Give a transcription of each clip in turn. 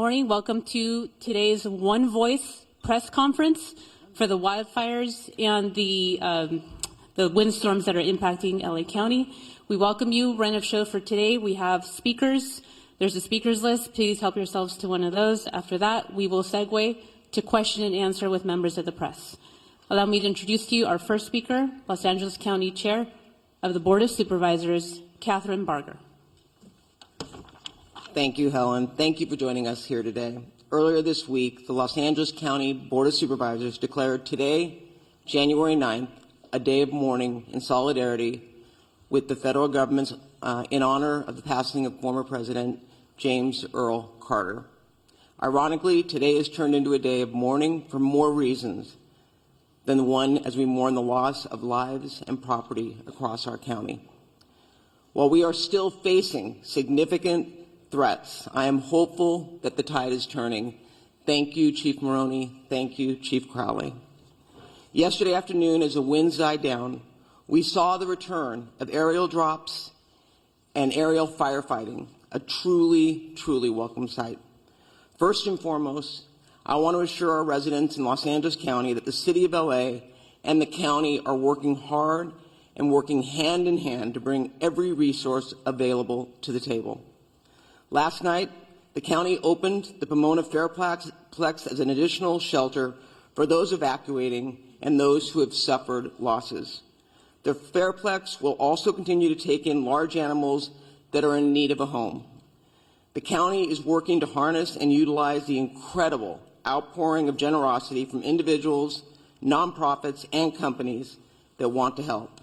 Morning. Welcome to today's One Voice press conference for the wildfires and the windstorms that are impacting LA County. We welcome you. Run of show for today. We have speakers. There's a speakers list. Please help yourselves to one of those. After that, we will segue to question and answer with members of the press. Allow me to introduce to you our first speaker, Los Angeles County Chair of the Board of Supervisors, Catherine Barger. Thank you, Helen. Thank you for joining us here today. Earlier this week, the Los Angeles County Board of Supervisors declared today, January 9th, a day of mourning in solidarity with the federal government in honor of the passing of former President James Earl Carter. Ironically, today is turned into a day of mourning for more reasons than the one as we mourn the loss of lives and property across our county. While we are still facing significant threats, I am hopeful that the tide is turning. Thank you, Chief Maroney. Thank you, Chief Crowley. Yesterday afternoon, as the winds died down, we saw the return of aerial drops and aerial firefighting, a truly, truly welcome sight. First and foremost, I want to assure our residents in Los Angeles County that the City of LA and the county are working hard and working hand in hand to bring every resource available to the table. Last night, the county opened the Pomona Fairplex as an additional shelter for those evacuating and those who have suffered losses. The Fairplex will also continue to take in large animals that are in need of a home. The county is working to harness and utilize the incredible outpouring of generosity from individuals, nonprofits, and companies that want to help.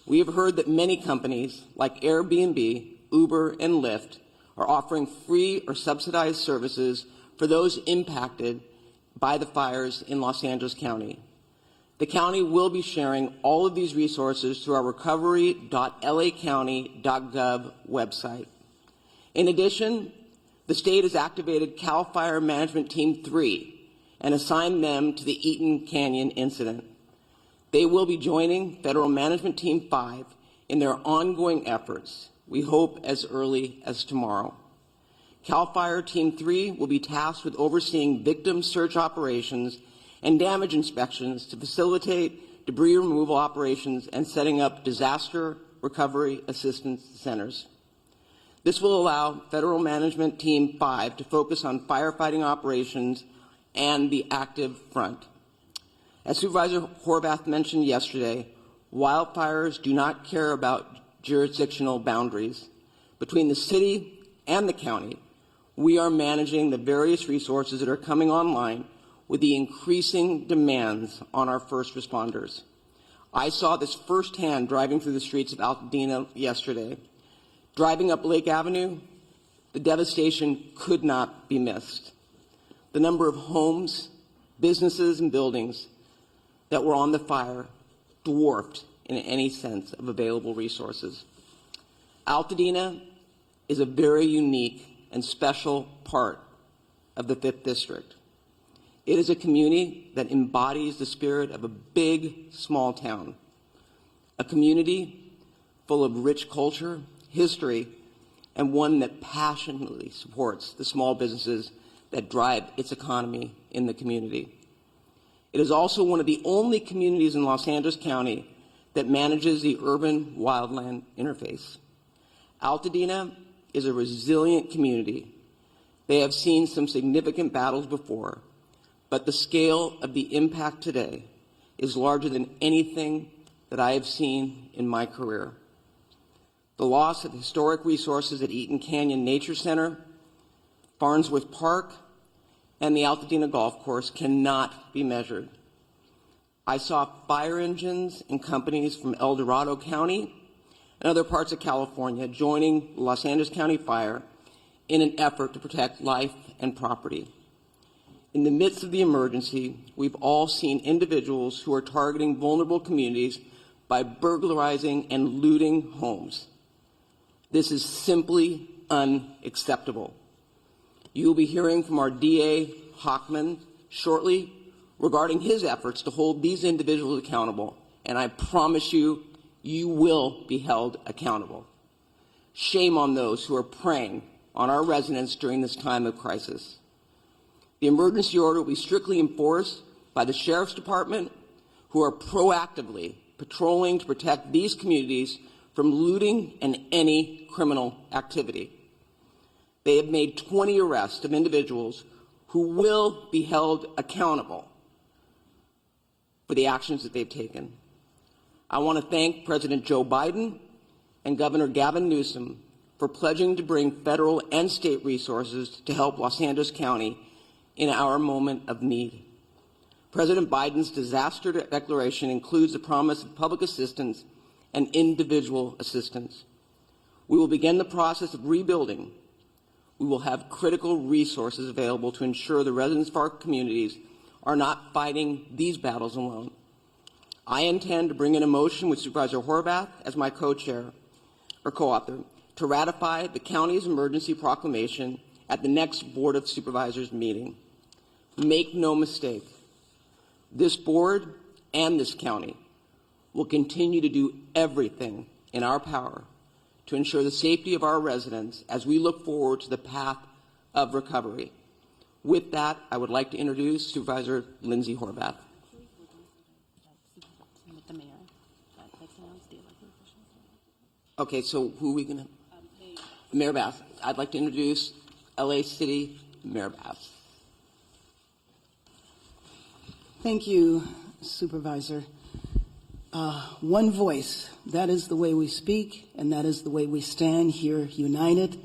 We have heard that many companies like Airbnb, Uber, and Lyft are offering free or subsidized services for those impacted by the fires in Los Angeles County. The county will be sharing all of these resources through our recovery.lacounty.gov website. In addition, the state has activated CAL FIRE Management Team 3 and assigned them to the Eaton Canyon incident. They will be joining Federal Management Team 5 in their ongoing efforts, we hope as early as tomorrow. CAL FIRE Team 3 will be tasked with overseeing victim search operations and damage inspections to facilitate debris removal operations and setting up disaster recovery assistance centers. This will allow Federal Management Team 5 to focus on firefighting operations and the active front. As Supervisor Horvath mentioned yesterday, wildfires do not care about jurisdictional boundaries. Between the city and the county, we are managing the various resources that are coming online with the increasing demands on our first responders. I saw this firsthand driving through the streets of Altadena yesterday. Driving up Lake Avenue, the devastation could not be missed. The number of homes, businesses, and buildings that were on the fire dwarfed in any sense of available resources. Altadena is a very unique and special part of the 5th District. It is a community that embodies the spirit of a big, small town, a community full of rich culture, history, and one that passionately supports the small businesses that drive its economy in the community. It is also one of the only communities in Los Angeles County that manages the urban-wildland interface. Altadena is a resilient community. They have seen some significant battles before, but the scale of the impact today is larger than anything that I have seen in my career. The loss of historic resources at Eaton Canyon Nature Center, Farnsworth Park, and the Altadena Golf Course cannot be measured. I saw fire engines and companies from El Dorado County and other parts of California joining Los Angeles County Fire in an effort to protect life and property. In the midst of the emergency, we've all seen individuals who are targeting vulnerable communities by burglarizing and looting homes. This is simply unacceptable. You will be hearing from our DA, Hockman, shortly regarding his efforts to hold these individuals accountable, and I promise you, you will be held accountable. Shame on those who are preying on our residents during this time of crisis. The emergency order will be strictly enforced by the Sheriff's Department, who are proactively patrolling to protect these communities from looting and any criminal activity. They have made 20 arrests of individuals who will be held accountable for the actions that they've taken. I want to thank President Joe Biden and Governor Gavin Newsom for pledging to bring federal and state resources to help Los Angeles County in our moment of need. President Biden's disaster declaration includes the promise of public assistance and individual assistance. We will begin the process of rebuilding. We will have critical resources available to ensure the residents of our communities are not fighting these battles alone. I intend to bring in a motion with Supervisor Horvath as my co-chair or co-author to ratify the county's emergency proclamation at the next Board of Supervisors meeting. Make no mistake, this board and this county will continue to do everything in our power to ensure the safety of our residents as we look forward to the path of recovery. With that, I would like to introduce Supervisor Lindsay Horvath. Okay, so who are we going to? Mayor Bass. I'd like to introduce LA City Mayor Bass. Thank you, Supervisor. One voice, that is the way we speak, and that is the way we stand here united.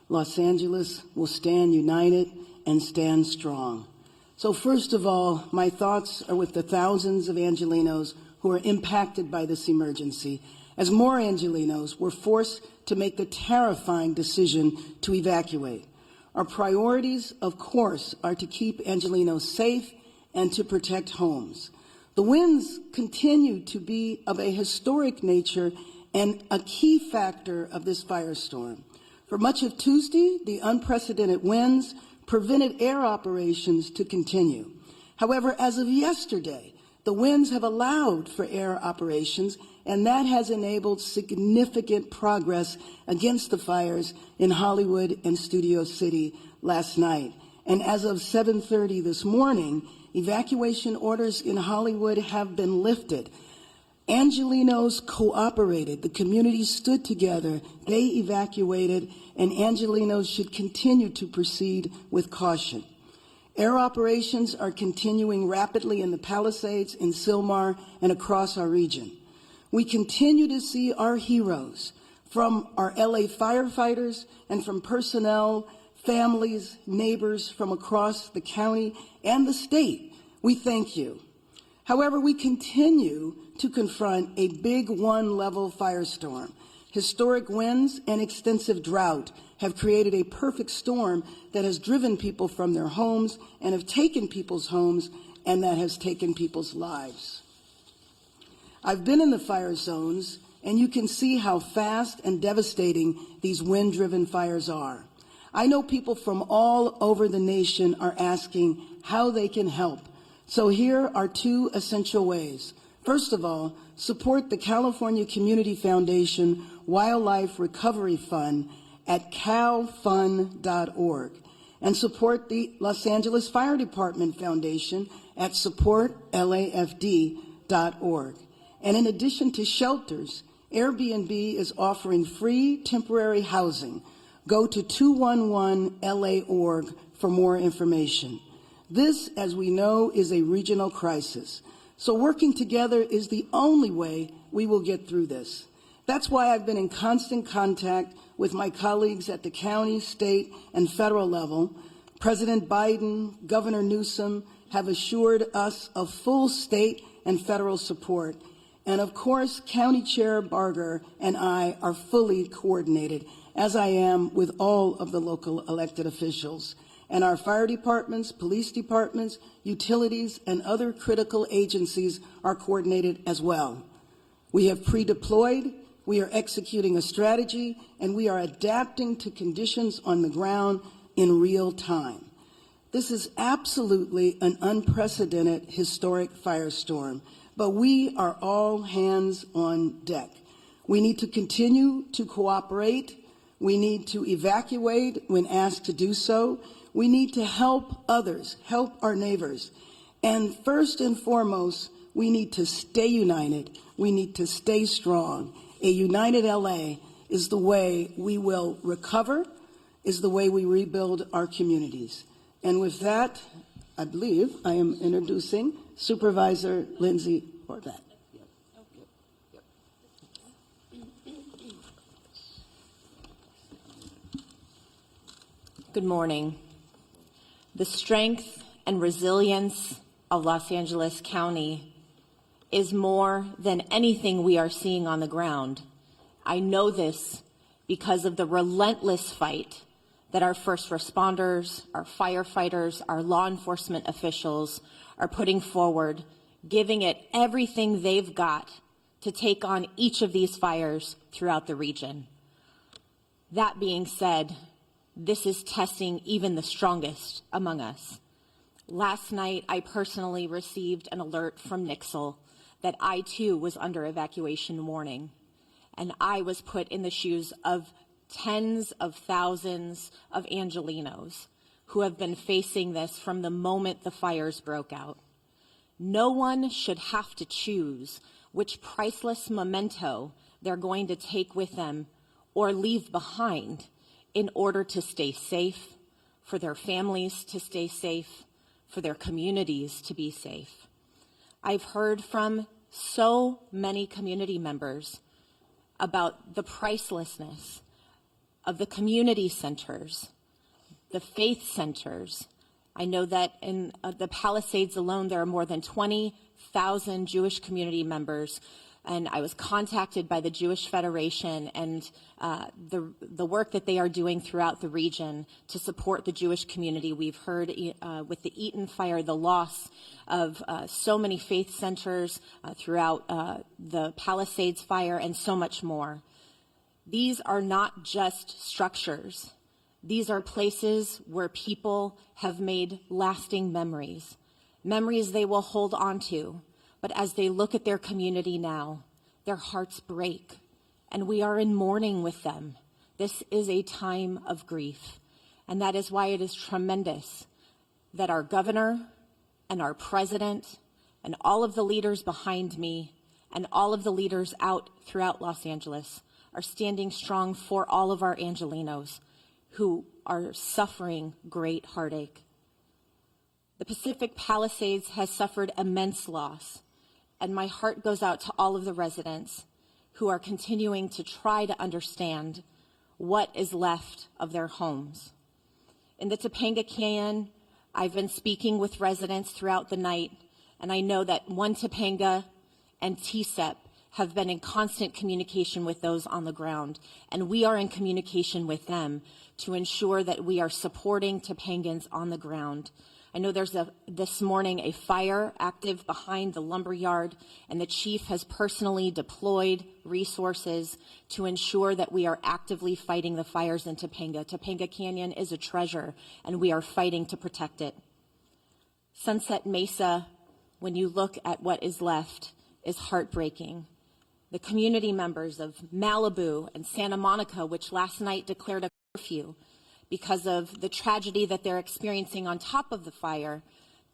Los Angeles will stand united and stand strong. So first of all, my thoughts are with the thousands of Angelenos who are impacted by this emergency, as more Angelenos were forced to make the terrifying decision to evacuate. Our priorities, of course, are to keep Angelenos safe and to protect homes. The winds continue to be of a historic nature and a key factor of this firestorm. For much of Tuesday, the unprecedented winds prevented air operations to continue. However, as of yesterday, the winds have allowed for air operations, and that has enabled significant progress against the fires in Hollywood and Studio City last night. And as of 7:30 this morning, evacuation orders in Hollywood have been lifted. Angelenos cooperated. The community stood together. They evacuated, and Angelenos should continue to proceed with caution. Air operations are continuing rapidly in the Palisades, in Sylmar, and across our region. We continue to see our heroes from our LA firefighters and from personnel, families, neighbors from across the county and the state. We thank you. However, we continue to confront a big one-level firestorm. Historic winds and extensive drought have created a perfect storm that has driven people from their homes and have taken people's homes, and that has taken people's lives. I've been in the fire zones, and you can see how fast and devastating these wind-driven fires are. I know people from all over the nation are asking how they can help. So here are two essential ways. First of all, support the California Community Foundation Wildlife Recovery Fund at calfund.org, and support the Los Angeles Fire Department Foundation at supportlafd.org. And in addition to shelters, Airbnb is offering free temporary housing. Go to 211LA.org for more information. This, as we know, is a regional crisis. So working together is the only way we will get through this. That's why I've been in constant contact with my colleagues at the county, state, and federal level. President Biden, Governor Newsom have assured us of full state and federal support. And of course, County Chair Barger and I are fully coordinated, as I am with all of the local elected officials. And our fire departments, police departments, utilities, and other critical agencies are coordinated as well. We have pre-deployed, we are executing a strategy, and we are adapting to conditions on the ground in real time. This is absolutely an unprecedented historic firestorm, but we are all hands on deck. We need to continue to cooperate. We need to evacuate when asked to do so. We need to help others, help our neighbors. And first and foremost, we need to stay united. We need to stay strong. A united LA is the way we will recover, is the way we rebuild our communities. And with that, I believe I am introducing Supervisor Lindsay Horvat. Good morning. The strength and resilience of Los Angeles County is more than anything we are seeing on the ground. I know this because of the relentless fight that our first responders, our firefighters, our law enforcement officials are putting forward, giving it everything they've got to take on each of these fires throughout the region. That being said, this is testing even the strongest among us. Last night, I personally received an alert from Nixle that I too was under evacuation warning, and I was put in the shoes of tens of thousands of Angelenos who have been facing this from the moment the fires broke out. No one should have to choose which priceless memento they're going to take with them or leave behind in order to stay safe, for their families to stay safe, for their communities to be safe. I've heard from so many community members about the pricelessness of the community centers, the faith centers. I know that in the Palisades alone, there are more than 20,000 Jewish community members, and I was contacted by the Jewish Federation and the work that they are doing throughout the region to support the Jewish community. We've heard with the Eaton fire, the loss of so many faith centers throughout the Palisades fire and so much more. These are not just structures. These are places where people have made lasting memories, memories they will hold on to. But as they look at their community now, their hearts break, and we are in mourning with them. This is a time of grief, and that is why it is tremendous that our governor and our president and all of the leaders behind me and all of the leaders out throughout Los Angeles are standing strong for all of our Angelenos who are suffering great heartache. The Pacific Palisades has suffered immense loss, and my heart goes out to all of the residents who are continuing to try to understand what is left of their homes. In the Topanga Canyon, I've been speaking with residents throughout the night, and I know that One Topanga and TSEP have been in constant communication with those on the ground, and we are in communication with them to ensure that we are supporting Topangans on the ground. I know there's this morning a fire active behind the lumber yard, and the chief has personally deployed resources to ensure that we are actively fighting the fires in Topanga. Topanga Canyon is a treasure, and we are fighting to protect it. Sunset Mesa, when you look at what is left, is heartbreaking. The community members of Malibu and Santa Monica, which last night declared a curfew, because of the tragedy that they're experiencing on top of the fire,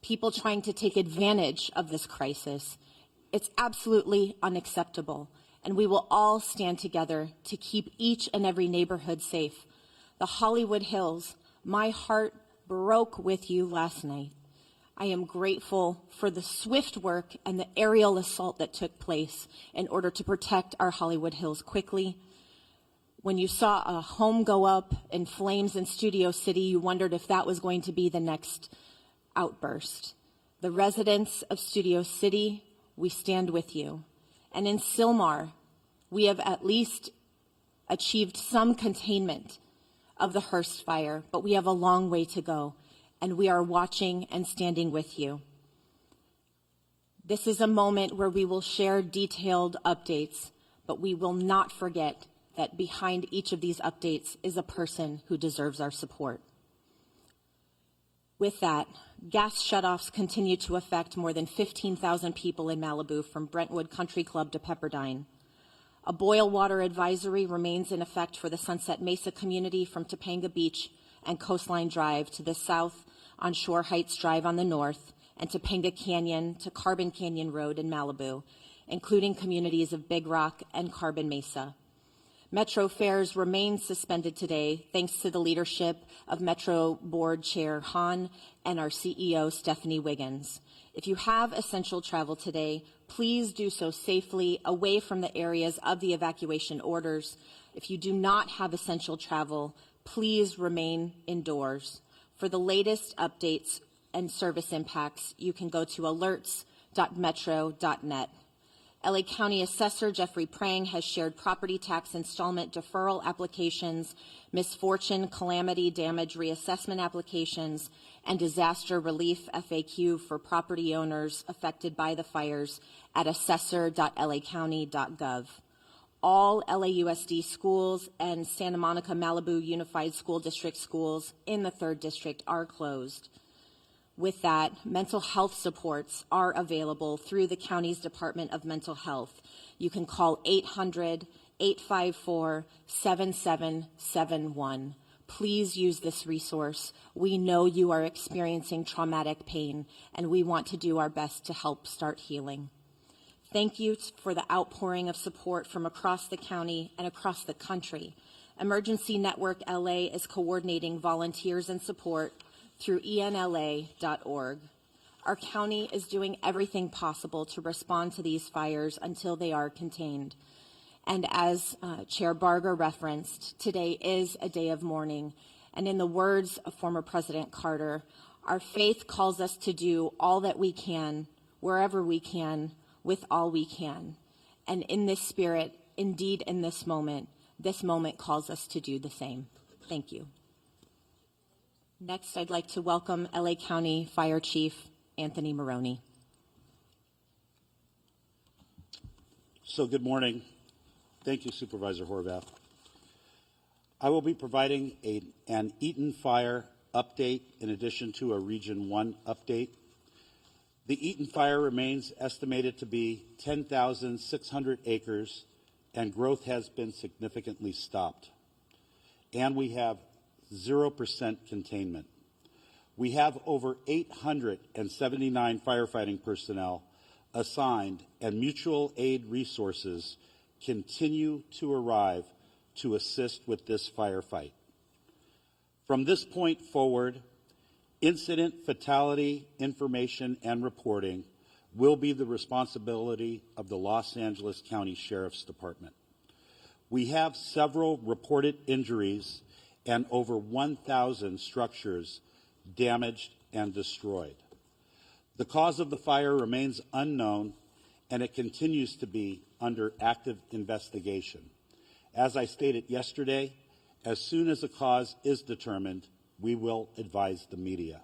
people trying to take advantage of this crisis. It's absolutely unacceptable, and we will all stand together to keep each and every neighborhood safe. The Hollywood Hills, my heart broke with you last night. I am grateful for the swift work and the aerial assault that took place in order to protect our Hollywood Hills quickly. When you saw a home go up in flames in Studio City, you wondered if that was going to be the next outburst. The residents of Studio City, we stand with you. And in Sylmar, we have at least achieved some containment of the Hearst fire, but we have a long way to go, and we are watching and standing with you. This is a moment where we will share detailed updates, but we will not forget that behind each of these updates is a person who deserves our support. With that, gas shutoffs continue to affect more than 15,000 people in Malibu, from Brentwood Country Club to Pepperdine. A boil water advisory remains in effect for the Sunset Mesa community from Topanga Beach and Coastline Drive to the south on Shore Heights Drive on the north, and Topanga Canyon to Carbon Canyon Road in Malibu, including communities of Big Rock and Carbon Mesa. Metro fares remain suspended today thanks to the leadership of Metro Board Chair Hahn and our CEO Stephanie Wiggins. If you have essential travel today, please do so safely away from the areas of the evacuation orders. If you do not have essential travel, please remain indoors. For the latest updates and service impacts, you can go to alerts.metro.net. LA County Assessor Jeffrey Prang has shared property tax installment deferral applications, misfortune, calamity, damage reassessment applications, and disaster relief FAQ for property owners affected by the fires at assessor.lacounty.gov. All LAUSD schools and Santa Monica Malibu Unified School District schools in the 3rd District are closed. With that, mental health supports are available through the county's Department of Mental Health. You can call 800-854-7771. Please use this resource. We know you are experiencing traumatic pain, and we want to do our best to help start healing. Thank you for the outpouring of support from across the county and across the country. Emergency Network LA is coordinating volunteers and support through enla.org. Our county is doing everything possible to respond to these fires until they are contained. And as Chair Barger referenced, today is a day of mourning. And in the words of former President Carter, our faith calls us to do all that we can, wherever we can, with all we can. And in this spirit, indeed in this moment calls us to do the same. Thank you. Next, I'd like to welcome LA County Fire Chief Anthony Maroney. So good morning. Thank you, Supervisor Horvath. I will be providing an Eaton Fire update in addition to a Region 1 update. The Eaton Fire remains estimated to be 10,600 acres, and growth has been significantly stopped. And we have 0% containment. We have over 879 firefighting personnel assigned, and mutual aid resources continue to arrive to assist with this firefight. From this point forward, incident fatality information and reporting will be the responsibility of the Los Angeles County Sheriff's Department. We have several reported injuries and over 1,000 structures damaged and destroyed. The cause of the fire remains unknown, and it continues to be under active investigation. As I stated yesterday, as soon as a cause is determined, we will advise the media.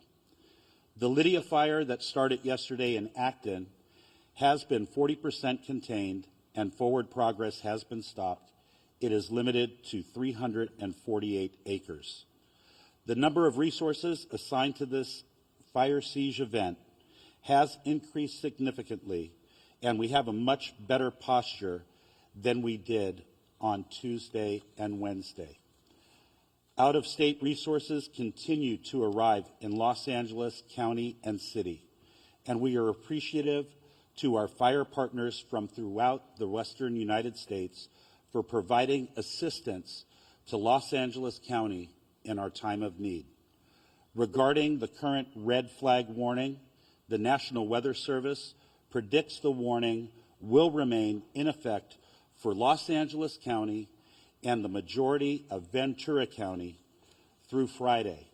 The Lydia fire that started yesterday in Acton has been 40% contained, and forward progress has been stopped. It is limited to 348 acres. The number of resources assigned to this fire siege event has increased significantly, and we have a much better posture than we did on Tuesday and Wednesday. Out-of-state resources continue to arrive in Los Angeles County and City, and we are appreciative to our fire partners from throughout the Western United States for providing assistance to Los Angeles County in our time of need. Regarding the current red flag warning, the National Weather Service predicts the warning will remain in effect for Los Angeles County and the majority of Ventura County through Friday.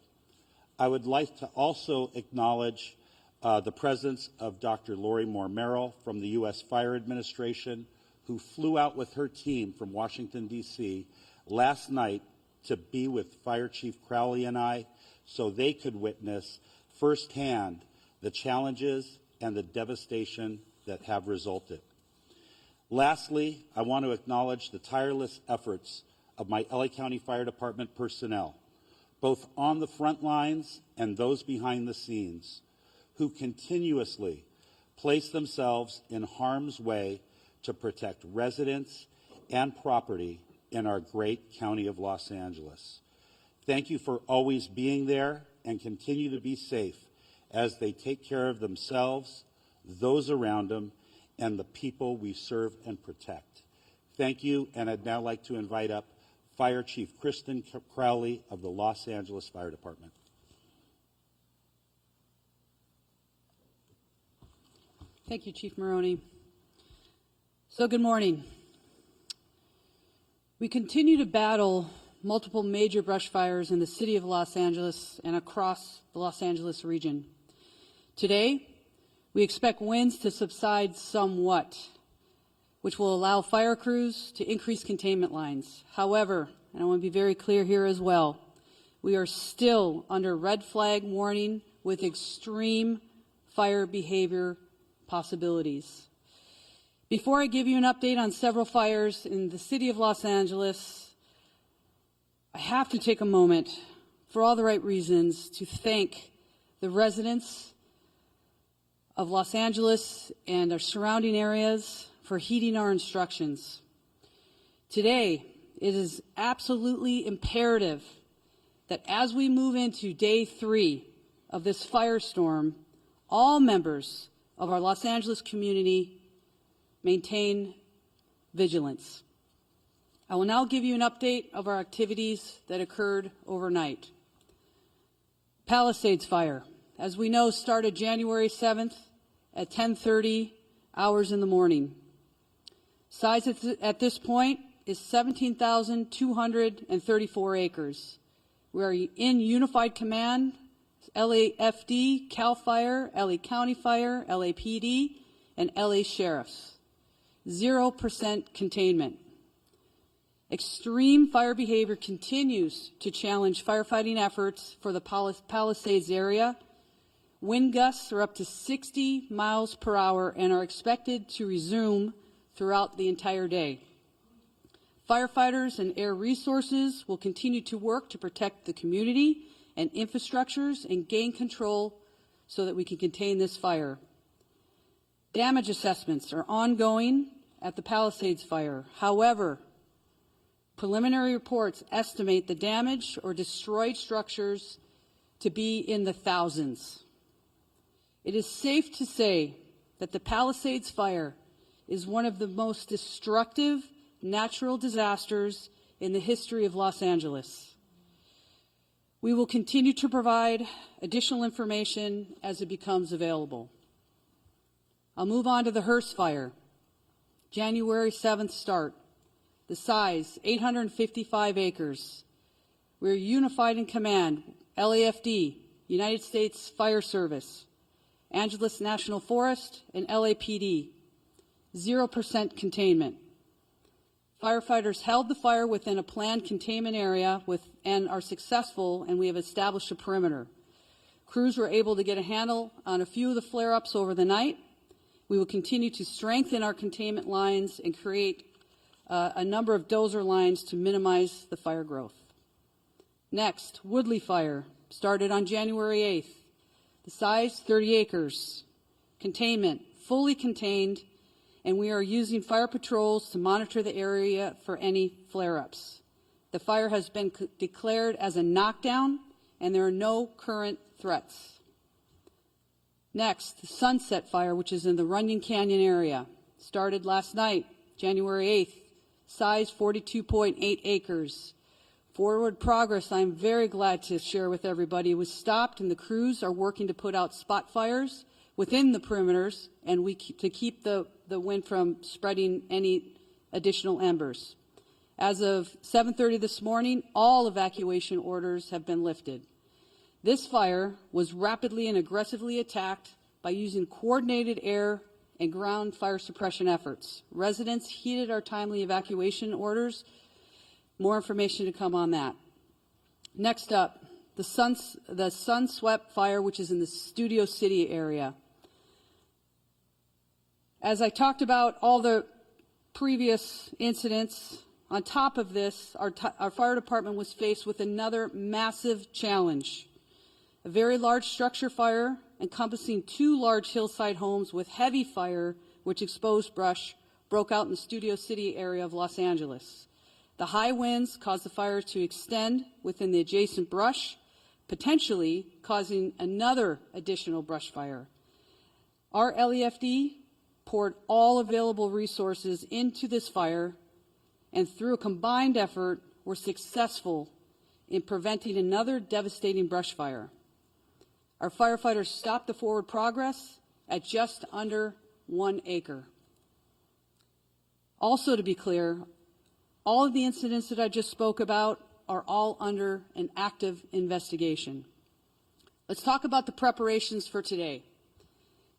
I would like to also acknowledge the presence of Dr. Lori Moore Merrill from the U.S. Fire Administration, who flew out with her team from Washington, D.C. last night to be with Fire Chief Crowley and I so they could witness firsthand the challenges and the devastation that have resulted. Lastly, I want to acknowledge the tireless efforts of my LA County Fire Department personnel, both on the front lines and those behind the scenes, who continuously place themselves in harm's way to protect residents and property in our great county of Los Angeles. Thank you for always being there, and continue to be safe as they take care of themselves, those around them, and the people we serve and protect. Thank you, and I'd now like to invite up Fire Chief Kristen Crowley of the Los Angeles Fire Department. Thank you, Chief Maroney. So good morning. We continue to battle multiple major brush fires in the city of Los Angeles and across the Los Angeles region. Today, we expect winds to subside somewhat, which will allow fire crews to increase containment lines. However, and I want to be very clear here as well, we are still under red flag warning with extreme fire behavior possibilities. Before I give you an update on several fires in the city of Los Angeles, I have to take a moment, for all the right reasons, to thank the residents of Los Angeles and our surrounding areas for heeding our instructions. Today, it is absolutely imperative that as we move into day 3 of this firestorm, all members of our Los Angeles community maintain vigilance. I will now give you an update of our activities that occurred overnight. Palisades fire, as we know, started January 7th at 10:30 hours in the morning. Size at this point is 17,234 acres. We are in unified command, LAFD, CAL FIRE, LA County Fire, LAPD, and LA Sheriffs. 0% containment. Extreme fire behavior continues to challenge firefighting efforts for the Palisades area. Wind gusts are up to 60 miles per hour and are expected to resume throughout the entire day. Firefighters and air resources will continue to work to protect the community and infrastructures and gain control so that we can contain this fire. Damage assessments are ongoing at the Palisades fire. However, preliminary reports estimate the damage or destroyed structures to be in the thousands. It is safe to say that the Palisades fire is one of the most destructive natural disasters in the history of Los Angeles. We will continue to provide additional information as it becomes available. I'll move on to the Hearst fire. January 7th start. The size, 855 acres. We're unified in command, LAFD, United States Fire Service, Angeles National Forest, and LAPD. 0% containment. Firefighters held the fire within a planned containment area and are successful, and we have established a perimeter. Crews were able to get a handle on a few of the flare-ups over the night. We will continue to strengthen our containment lines and create a number of dozer lines to minimize the fire growth. Next, Woodley fire started on January 8th. The size, 30 acres. Containment, fully contained, and we are using fire patrols to monitor the area for any flare-ups. The fire has been declared as a knockdown, and there are no current threats. Next, the Sunset fire, which is in the Runyon Canyon area, started last night, January 8th. Size 42.8 acres. Forward progress, I'm very glad to share with everybody, was stopped, and the crews are working to put out spot fires within the perimeters and to keep the wind from spreading any additional embers. As of 7:30 this morning, all evacuation orders have been lifted. This fire was rapidly and aggressively attacked by using coordinated air and ground fire suppression efforts. Residents heeded our timely evacuation orders. More information to come on that. Next up, the Sunswept fire, which is in the Studio City area. As I talked about all the previous incidents, on top of this, our fire department was faced with another massive challenge. A very large structure fire encompassing 2 large hillside homes with heavy fire, which exposed brush broke out in the Studio City area of Los Angeles. The high winds caused the fire to extend within the adjacent brush, potentially causing another additional brush fire. Our LEFD poured all available resources into this fire, and through a combined effort, were successful in preventing another devastating brush fire. Our firefighters stopped the forward progress at just under 1 acre. Also, to be clear, all of the incidents that I just spoke about are all under an active investigation. Let's talk about the preparations for today.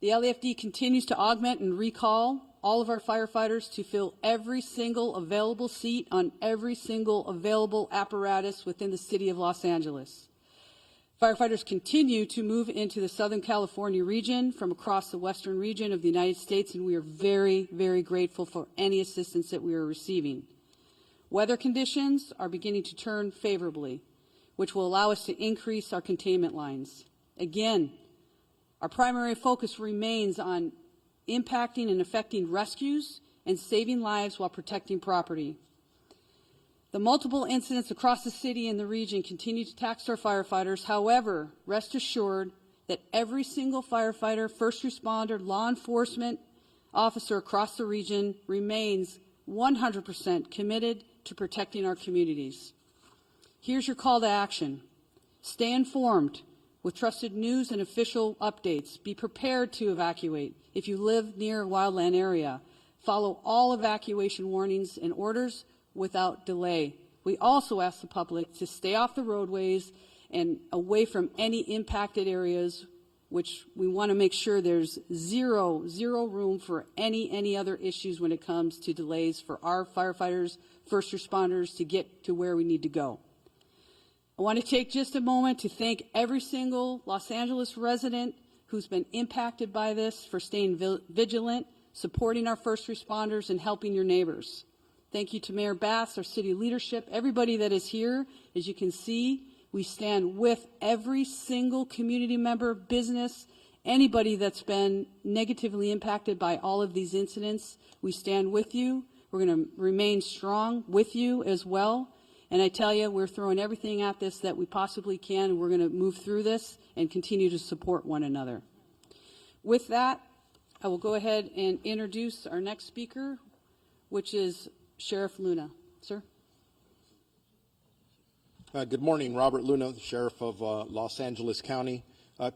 The LAFD continues to augment and recall all of our firefighters to fill every single available seat on every single available apparatus within the city of Los Angeles. Firefighters continue to move into the Southern California region from across the western region of the United States, and we are very, very grateful for any assistance that we are receiving. Weather conditions are beginning to turn favorably, which will allow us to increase our containment lines. Again, our primary focus remains on impacting and affecting rescues and saving lives while protecting property. The multiple incidents across the city and the region continue to tax our firefighters. However, rest assured that every single firefighter, first responder, law enforcement officer across the region remains 100% committed to protecting our communities. Here's your call to action. Stay informed with trusted news and official updates. Be prepared to evacuate if you live near a wildland area. Follow all evacuation warnings and orders without delay. We also ask the public to stay off the roadways and away from any impacted areas, which we want to make sure there's zero room for any other issues when it comes to delays for our firefighters, first responders to get to where we need to go. I want to take just a moment to thank every single Los Angeles resident who's been impacted by this for staying vigilant, supporting our first responders, and helping your neighbors. Thank you to Mayor Bass, our city leadership, everybody that is here. As you can see, we stand with every single community member, business, anybody that's been negatively impacted by all of these incidents. We stand with you. We're going to remain strong with you as well. And I tell you, we're throwing everything at this that we possibly can, and we're going to move through this and continue to support one another. With that, I will go ahead and introduce our next speaker, which is Sheriff Luna. Sir? Good morning, Robert Luna, the Sheriff of Los Angeles County.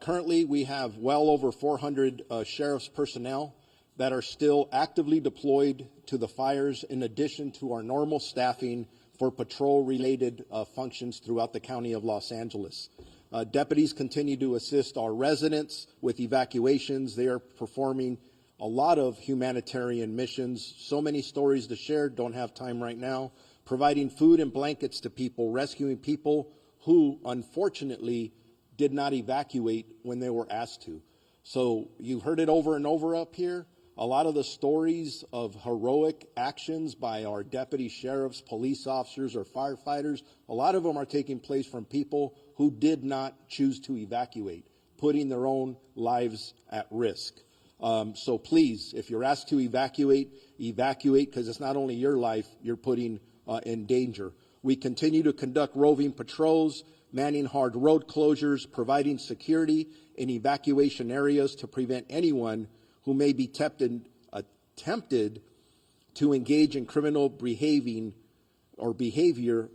Currently, we have well over 400 sheriff's personnel that are still actively deployed to the fires, in addition to our normal staffing for patrol-related functions throughout the county of Los Angeles. Deputies continue to assist our residents with evacuations. They are performing a lot of humanitarian missions. So many stories to share, don't have time right now. Providing food and blankets to people, rescuing people who, unfortunately, did not evacuate when they were asked to. So you've heard it over and over up here. A lot of the stories of heroic actions by our deputy sheriffs, police officers, or firefighters, a lot of them are taking place from people who did not choose to evacuate, putting their own lives at risk. So please, if you're asked to evacuate, because it's not only your life you're putting in danger. We continue to conduct roving patrols, manning hard road closures, providing security in evacuation areas to prevent anyone who may be tempted to engage in criminal behavior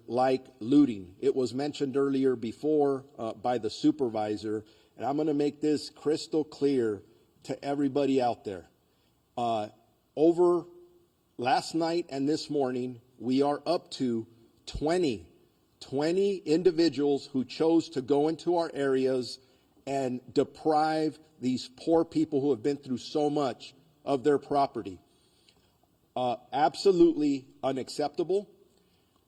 like looting. It was mentioned earlier before by the supervisor, and I'm going to make this crystal clear to everybody out there. Over last night and this morning, we are up to 20 individuals who chose to go into our areas and deprive these poor people who have been through so much of their property. Absolutely unacceptable.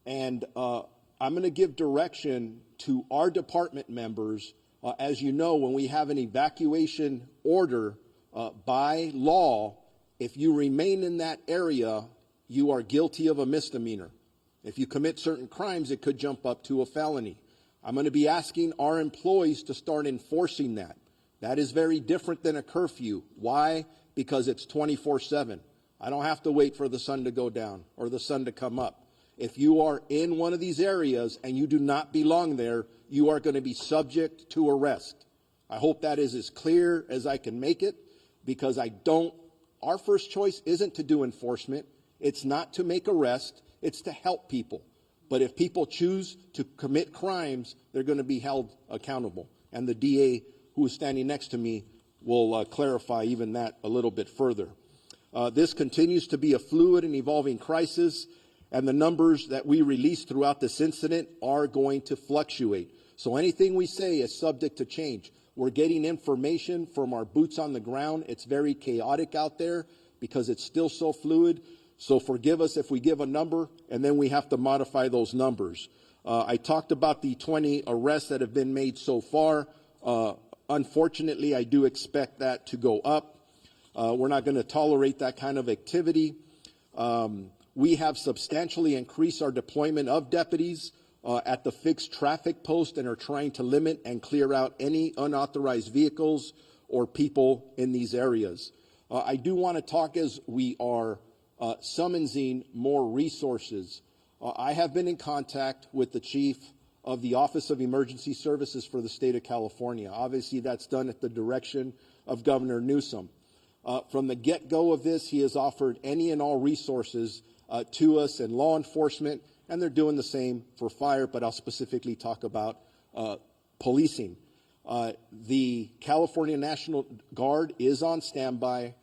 And I'm going to give direction to our department members. As you know, when we have an evacuation order by law, if you remain in that area, you are guilty of a misdemeanor. If you commit certain crimes, it could jump up to a felony. I'm going to be asking our employees to start enforcing that. That is very different than a curfew. Why? Because it's 24/7. I don't have to wait for the sun to go down or the sun to come up. If you are in one of these areas and you do not belong there, you are going to be subject to arrest. I hope that is as clear as I can make it, because our first choice isn't to do enforcement. It's not to make arrests. It's to help people. But if people choose to commit crimes, they're going to be held accountable. And the DA, who is standing next to me, will clarify even that a little bit further. This continues to be a fluid and evolving crisis, and the numbers that we release throughout this incident are going to fluctuate. So anything we say is subject to change. We're getting information from our boots on the ground. It's very chaotic out there because it's still so fluid. So forgive us if we give a number and then we have to modify those numbers. I talked about the 20 arrests that have been made so far. Unfortunately, I do expect that to go up. We're not going to tolerate that kind of activity. We have substantially increased our deployment of deputies at the fixed traffic post and are trying to limit and clear out any unauthorized vehicles or people in these areas. I do want to talk as we are summoning more resources. I have been in contact with the chief of the Office of Emergency Services for the state of California. Obviously, that's done at the direction of Governor Newsom. From the get-go of this, he has offered any and all resources to us in law enforcement, and they're doing the same for fire, but I'll specifically talk about policing. The California National Guard is on standby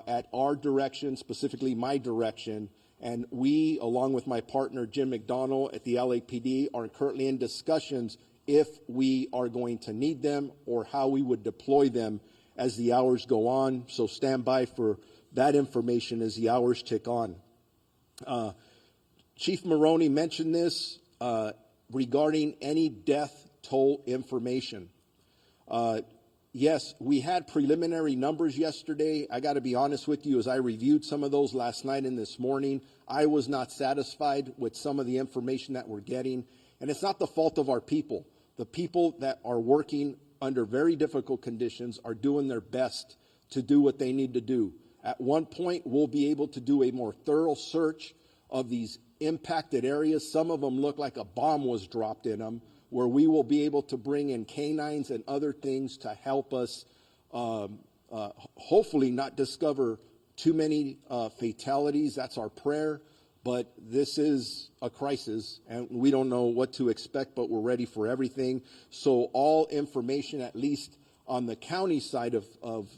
at our direction, specifically my direction, and we, along with my partner Jim McDonnell at the LAPD, are currently in discussions if we are going to need them or how we would deploy them as the hours go on. So stand by for that information as the hours tick on. Chief Maroney mentioned this regarding any death toll information. Yes, we had preliminary numbers yesterday. I got to be honest with you, as I reviewed some of those last night and this morning, I was not satisfied with some of the information that we're getting. And it's not the fault of our people. The people that are working under very difficult conditions are doing their best to do what they need to do. At one point, we'll be able to do a more thorough search of these impacted areas. Some of them look like a bomb was dropped in them, where we will be able to bring in canines and other things to help us hopefully not discover too many fatalities. That's our prayer. But this is a crisis, and we don't know what to expect, but we're ready for everything. So all information, at least on the county side of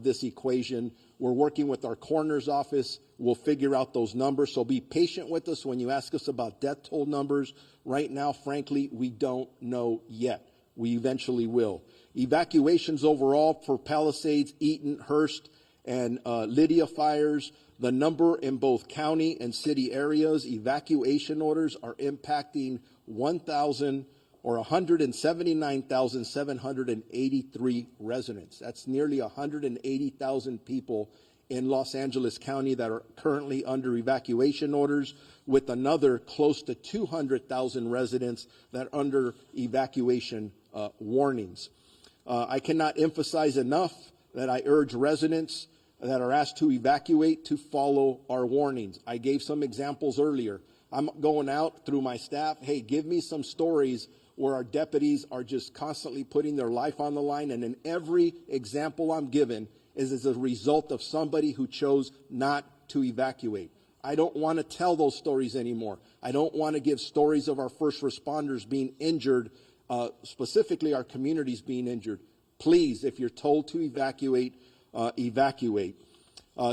this equation, we're working with our coroner's office. We'll figure out those numbers. So be patient with us when you ask us about death toll numbers. Right now, frankly, we don't know yet. We eventually will. Evacuations overall for Palisades, Eaton, Hearst, and Lydia fires. The number in both county and city areas, evacuation orders are impacting 179,783 residents. That's nearly 180,000 people in Los Angeles County that are currently under evacuation orders, with another close to 200,000 residents that are under evacuation warnings. I cannot emphasize enough that I urge residents that are asked to evacuate to follow our warnings. I gave some examples earlier. I'm going out through my staff, hey, give me some stories where our deputies are just constantly putting their life on the line, and in every example I'm given is as a result of somebody who chose not to evacuate. I don't want to tell those stories anymore. I don't want to give stories of our first responders being injured, specifically our communities being injured. Please, if you're told to evacuate, evacuate.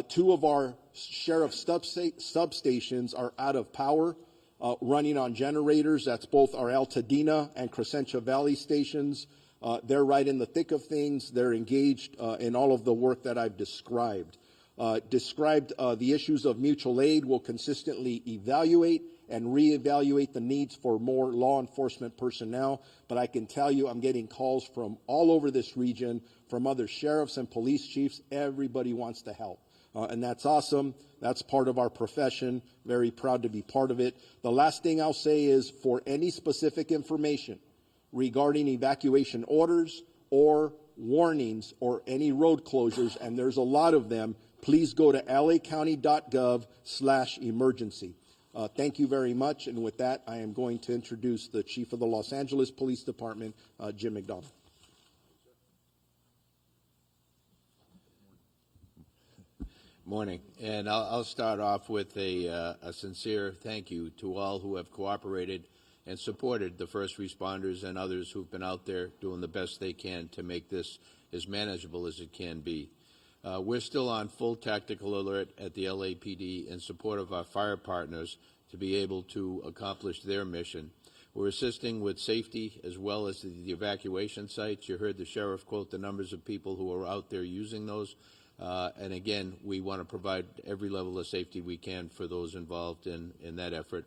Two of our sheriff's substations are out of power, running on generators. That's both our Altadena and Crescentia Valley stations. They're right in the thick of things. They're engaged in all of the work that I've described. The issues of mutual aid. Will consistently evaluate and reevaluate the needs for more law enforcement personnel. But I can tell you I'm getting calls from all over this region, from other sheriffs and police chiefs. Everybody wants to help. And that's awesome. That's part of our profession. Very proud to be part of it. The last thing I'll say is, for any specific information regarding evacuation orders or warnings or any road closures, and there's a lot of them, please go to lacounty.gov/emergency. Thank you very much. And with that, I am going to introduce the Chief of the Los Angeles Police Department, Jim McDonald. Morning, and I'll start off with a sincere thank you to all who have cooperated and supported the first responders and others who've been out there doing the best they can to make this as manageable as it can be. We're still on full tactical alert at the LAPD in support of our fire partners to be able to accomplish their mission. We're assisting with safety as well as the evacuation sites. You heard the sheriff quote the numbers of people who are out there using those. And again, we want to provide every level of safety we can for those involved in that effort.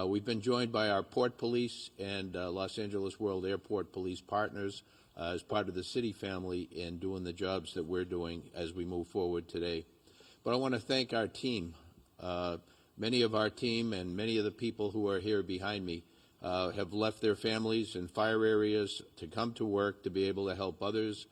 We've been joined by our Port Police and Los Angeles World Airport Police partners as part of the city family in doing the jobs that we're doing as we move forward today. But I want to thank our team. Many of our team and many of the people who are here behind me have left their families in fire areas to come to work to be able to help others.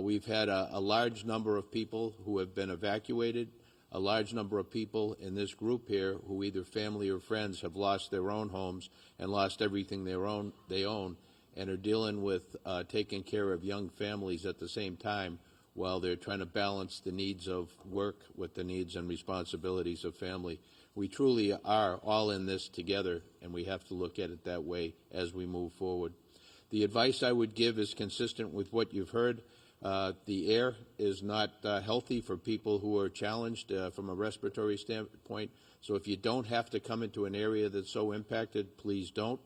We've had a large number of people who have been evacuated, a large number of people in this group here who either family or friends have lost their own homes and lost everything they own and are dealing with taking care of young families at the same time while they're trying to balance the needs of work with the needs and responsibilities of family. We truly are all in this together, and we have to look at it that way as we move forward. The advice I would give is consistent with what you've heard. The air is not healthy for people who are challenged from a respiratory standpoint. So if you don't have to come into an area that's so impacted, please don't.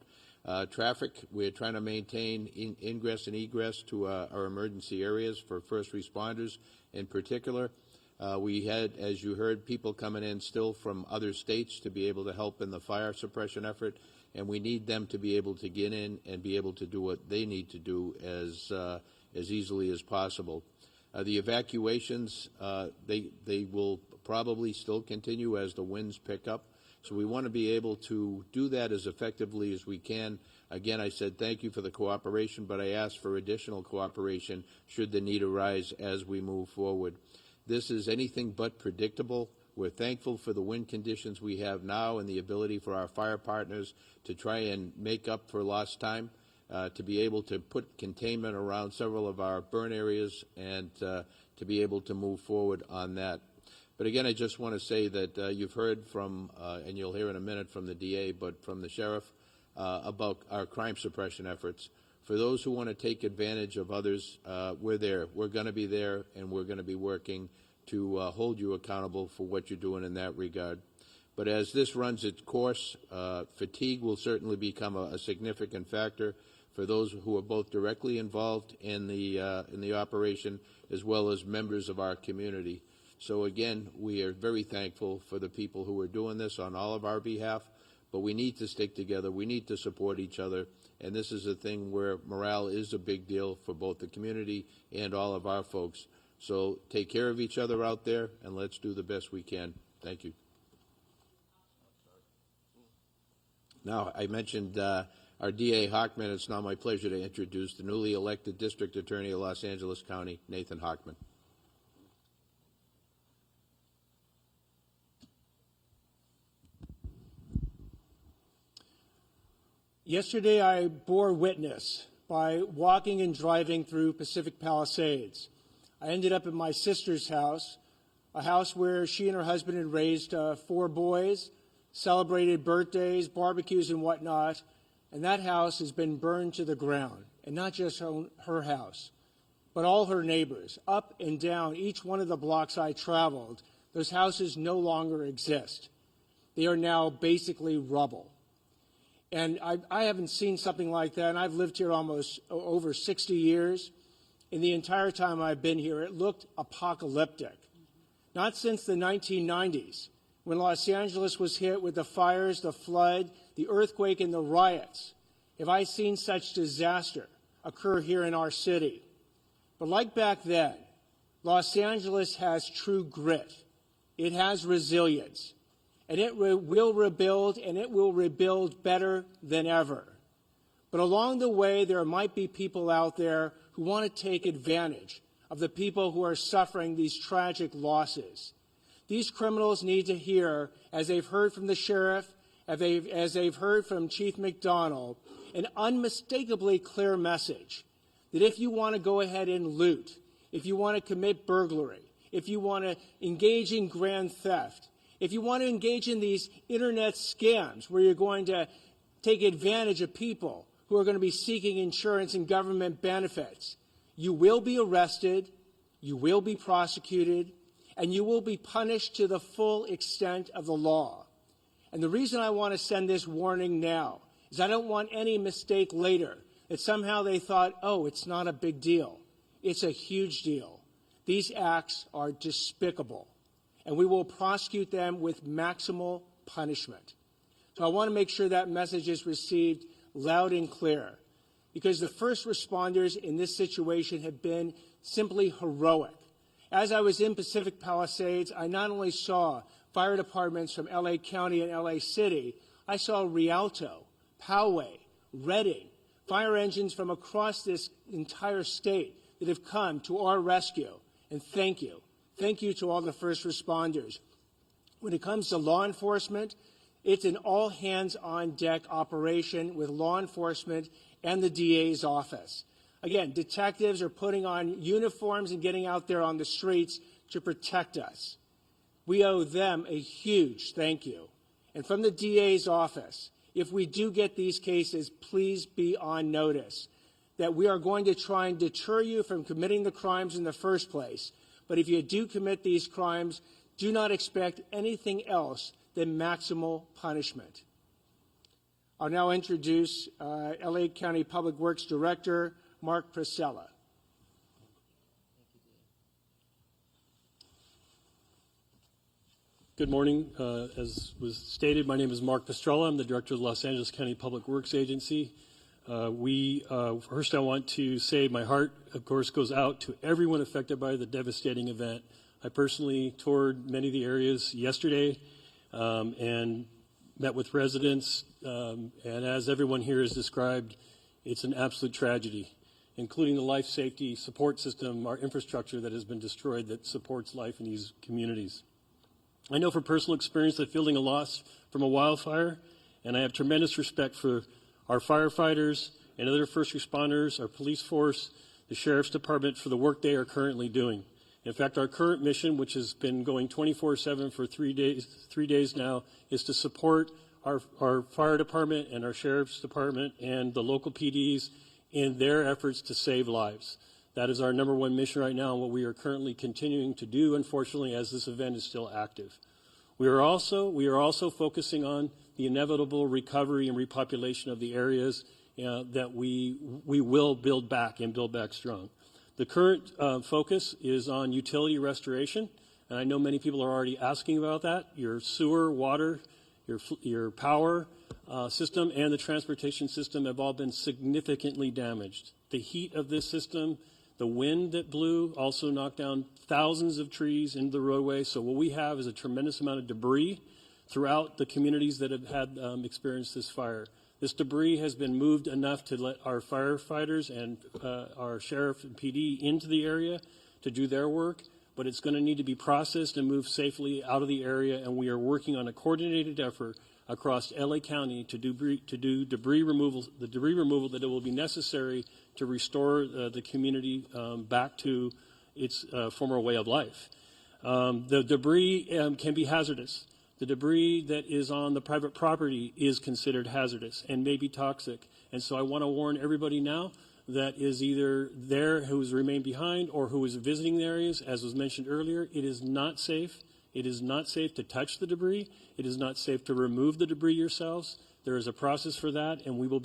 Traffic, we're trying to maintain ingress and egress to our emergency areas for first responders in particular. We had, as you heard, people coming in still from other states to be able to help in the fire suppression effort, and we need them to be able to get in and be able to do what they need to do as easily as possible. The evacuations, they will probably still continue as the winds pick up. So we want to be able to do that as effectively as we can. Again, I said thank you for the cooperation, but I ask for additional cooperation should the need arise as we move forward. This is anything but predictable. We're thankful for the wind conditions we have now and the ability for our fire partners to try and make up for lost time. To be able to put containment around several of our burn areas and to be able to move forward on that. But again, I just want to say that you've heard from, and you'll hear in a minute from the DA, but from the sheriff about our crime suppression efforts. For those who want to take advantage of others, we're there. We're going to be there, and we're going to be working to hold you accountable for what you're doing in that regard. But as this runs its course, fatigue will certainly become a significant factor for those who are both directly involved in the operation as well as members of our community. So again, we are very thankful for the people who are doing this on all of our behalf, but we need to stick together. We need to support each other, and this is a thing where morale is a big deal for both the community and all of our folks. So take care of each other out there, and let's do the best we can. Thank you. Now, I mentioned our DA Hochman. It's now my pleasure to introduce the newly elected District Attorney of Los Angeles County, Nathan Hochman. Yesterday, I bore witness by walking and driving through Pacific Palisades. I ended up at my sister's house, a house where she and her husband had raised 4 boys, celebrated birthdays, barbecues, and whatnot, and that house has been burned to the ground. And not just her house, but all her neighbors. Up and down each one of the blocks I traveled, those houses no longer exist. They are now basically rubble. And I haven't seen something like that, and I've lived here almost over 60 years. In the entire time I've been here, it looked apocalyptic. Not since the 1990s, when Los Angeles was hit with the fires, the flood, the earthquake, and the riots, have I seen such disaster occur here in our city. But like back then, Los Angeles has true grit. It has resilience. And it will rebuild, and it will rebuild better than ever. But along the way, there might be people out there who want to take advantage of the people who are suffering these tragic losses. These criminals need to hear, as they've heard from the sheriff, as they've heard from Chief McDonald, an unmistakably clear message that if you want to go ahead and loot, if you want to commit burglary, if you want to engage in grand theft, if you want to engage in these internet scams where you're going to take advantage of people who are going to be seeking insurance and government benefits, you will be arrested, you will be prosecuted, and you will be punished to the full extent of the law. And the reason I want to send this warning now is I don't want any mistake later that somehow they thought, oh, it's not a big deal. It's a huge deal. These acts are despicable, and we will prosecute them with maximal punishment. So I want to make sure that message is received loud and clear, because the first responders in this situation have been simply heroic. As I was in Pacific Palisades, I not only saw fire departments from LA County and LA City, I saw Rialto, Poway, Redding, fire engines from across this entire state that have come to our rescue. And thank you. Thank you to all the first responders. When it comes to law enforcement, it's an all-hands-on-deck operation with law enforcement and the DA's office. Again, detectives are putting on uniforms and getting out there on the streets to protect us. We owe them a huge thank you. And from the DA's office, if we do get these cases, please be on notice that we are going to try and deter you from committing the crimes in the first place. But if you do commit these crimes, do not expect anything else than maximal punishment. I'll now introduce LA County Public Works Director Mark Priscilla. Good morning. As was stated, my name is Mark Pastrella. I'm the Director of the Los Angeles County Public Works Agency. First I want to say my heart, of course, goes out to everyone affected by the devastating event. I personally toured many of the areas yesterday and met with residents, and as everyone here has described, it's an absolute tragedy, including the life safety support system, our infrastructure that has been destroyed that supports life in these communities. I know from personal experience that feeling a loss from a wildfire, and I have tremendous respect for our firefighters and other first responders, our police force, the Sheriff's Department for the work they are currently doing. In fact, our current mission, which has been going 24/7 for 3 days now, is to support our fire department and our Sheriff's Department and the local PDs in their efforts to save lives. That is our number one mission right now and what we are currently continuing to do, unfortunately, as this event is still active. We are also focusing on the inevitable recovery and repopulation of the areas that we will build back and build back strong. The current focus is on utility restoration, and I know many people are already asking about that. Your sewer, water, your power system, and the transportation system have all been significantly damaged. The heat of this system, the wind that blew also knocked down thousands of trees into the roadway. So what we have is a tremendous amount of debris throughout the communities that have had experienced this fire. This debris has been moved enough to let our firefighters and our sheriff and PD into the area to do their work, but it's going to need to be processed and moved safely out of the area, and we are working on a coordinated effort across LA County to do debris removal, the debris removal that it will be necessary to restore the community back to its former way of life. The debris can be hazardous. The debris that is on the private property is considered hazardous and may be toxic. And so I want to warn everybody now that is either there who has remained behind or who is visiting the areas. As was mentioned earlier, it is not safe. It is not safe to touch the debris. It is not safe to remove the debris yourselves. There is a process for that, and we will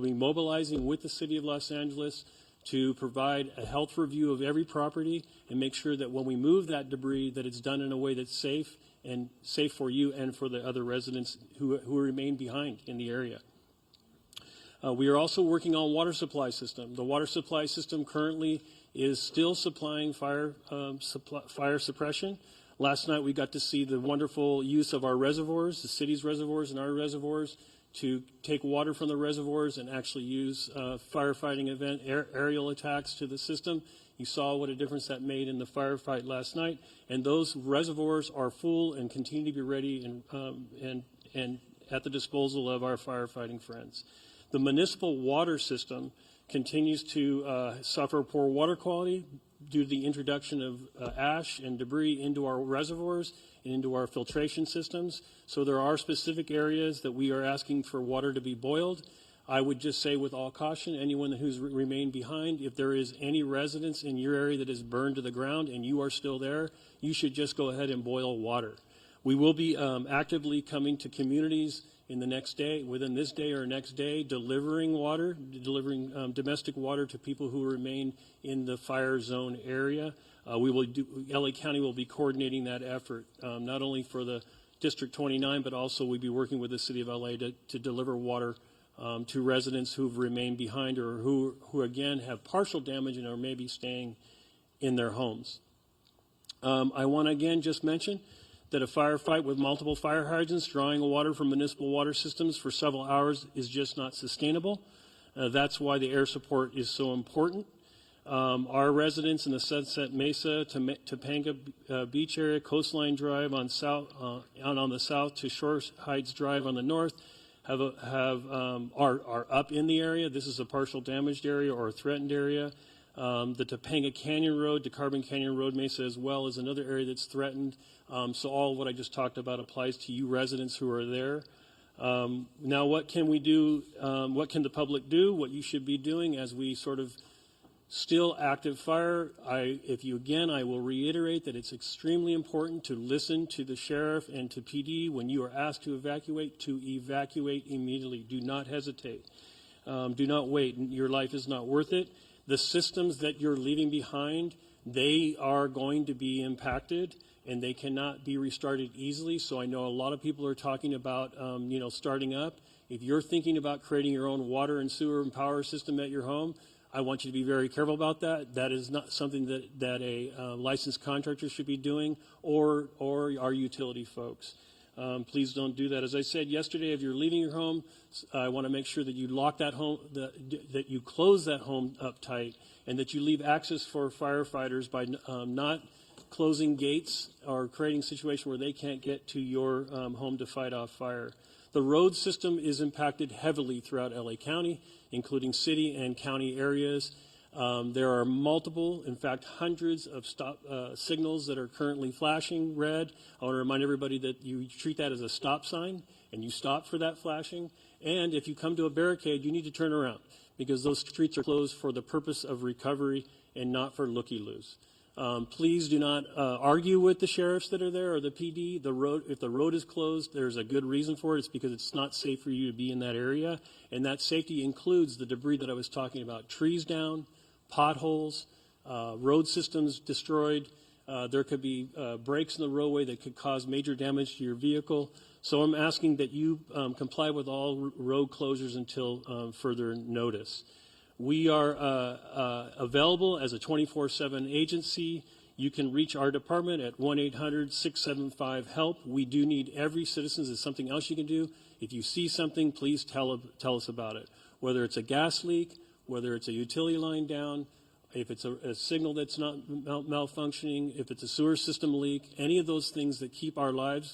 be mobilizing with the City of Los Angeles to provide a health review of every property and make sure that when we move that debris, that it's done in a way that's safe and safe for you and for the other residents who remain behind in the area. We are also working on water supply system. The water supply system currently is still supplying fire suppression. Last night we got to see the wonderful use of our reservoirs, the city's reservoirs and our reservoirs, to take water from the reservoirs and actually use firefighting event aerial attacks to the system You saw what a difference that made in the firefight last night, and those reservoirs are full and continue to be ready and at the disposal of our firefighting friends. The municipal water system continues to suffer poor water quality due to the introduction of ash and debris into our reservoirs and into our filtration systems. So there are specific areas that we are asking for water to be boiled. I would just say with all caution, anyone who's remained behind, if there is any residence in your area that is burned to the ground and you are still there, you should just go ahead and boil water. We will be actively coming to communities in the next day, within this day or next day, delivering water, domestic water to people who remain in the fire zone area. LA County will be coordinating that effort, not only for the District 29, but also we'll be working with the City of LA to deliver water to residents who've remained behind or who again have partial damage and are maybe staying in their homes. I want to again just mention that a firefight with multiple fire hydrants drawing water from municipal water systems for several hours is just not sustainable. That's why the air support is so important. Our residents in the Sunset Mesa, Topanga Beach area, Coastline Drive on the south to Shore Heights Drive on the north are up in the area. This is a partial damaged area or a threatened area. The Topanga Canyon Road to Carbon Canyon Road Mesa as well is another area that's threatened. So all of what I just talked about applies to you residents who are there. Now what can we do? What can the public do? What you should be doing as we sort of still active fire. I will reiterate that it's extremely important to listen to the sheriff and to PD when you are asked to evacuate immediately. Do not hesitate. Do not wait. Your life is not worth it. The systems that you're leaving behind, they are going to be impacted and they cannot be restarted easily. So I know a lot of people are talking about, starting up. If you're thinking about creating your own water and sewer and power system at your home, I want you to be very careful about that. That is not something that a licensed contractor should be doing or our utility folks. Please don't do that. As I said yesterday, if you're leaving your home, I want to make sure that you lock that home, that you close that home up tight, and that you leave access for firefighters by not closing gates or creating a situation where they can't get to your home to fight off fire. The road system is impacted heavily throughout LA County, including city and county areas. There are multiple, in fact, hundreds of stop signals that are currently flashing red. I want to remind everybody that you treat that as a stop sign and you stop for that flashing. And if you come to a barricade, you need to turn around because those streets are closed for the purpose of recovery and not for looky-loos. Please do not argue with the sheriffs that are there or the PD. If the road is closed, there's a good reason for it. It's because it's not safe for you to be in that area. And that safety includes the debris that I was talking about. Trees down, potholes, road systems destroyed. There could be breaks in the roadway that could cause major damage to your vehicle. So I'm asking that you comply with all road closures until further notice. We are available as a 24/7 agency. You can reach our department at 1-800-675-HELP. We do need every citizen. There's something else you can do. If you see something, please tell us about it. Whether it's a gas leak, whether it's a utility line down, if it's a signal that's not malfunctioning, if it's a sewer system leak, any of those things that keep our life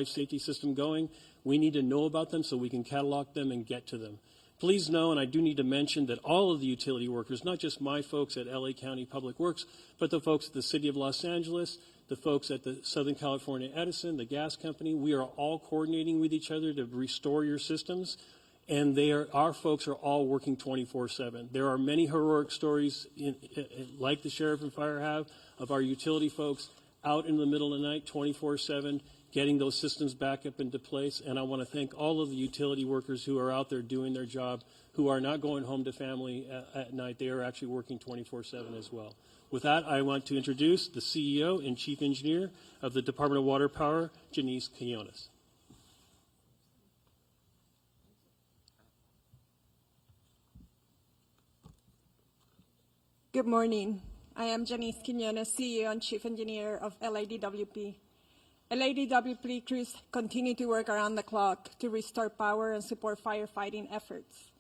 safety system going, we need to know about them so we can catalog them and get to them. Please know, and I do need to mention that all of the utility workers, not just my folks at LA County Public Works, but the folks at the City of Los Angeles, the folks at the Southern California Edison, the gas company, we are all coordinating with each other to restore your systems. And our folks are all working 24/7. There are many heroic stories, like the sheriff and fire have, of our utility folks out in the middle of the night, 24/7, getting those systems back up into place. And I want to thank all of the utility workers who are out there doing their job, who are not going home to family at night. They are actually working 24/7 as well. With that, I want to introduce the CEO and Chief Engineer of the Department of Water Power, Janice Quinones. Good morning. I am Janice Quinones, CEO and Chief Engineer of LADWP. LADWP crews continue to work around the clock to restore power and support firefighting efforts.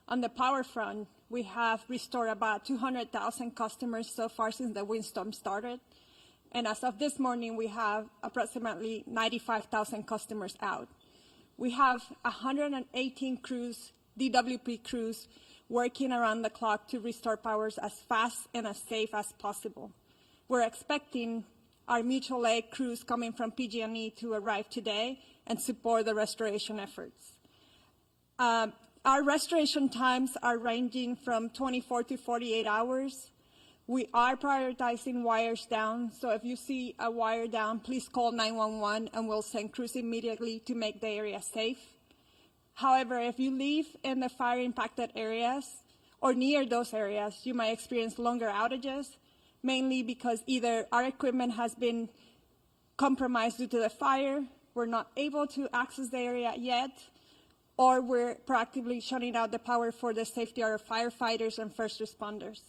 On the power front, we have restored about 200,000 customers so far since the windstorm started. And as of this morning, we have approximately 95,000 customers out. We have 118 crews, DWP crews, working around the clock to restore powers as fast and as safe as possible. We're expecting our mutual aid crews coming from PG&E to arrive today and support the restoration efforts. Our restoration times are ranging from 24 to 48 hours. We are prioritizing wires down, so if you see a wire down, please call 911 and we'll send crews immediately to make the area safe. However, if you live in the fire-impacted areas or near those areas, you might experience longer outages, mainly because either our equipment has been compromised due to the fire, we're not able to access the area yet, or we're proactively shutting out the power for the safety of our firefighters and first responders.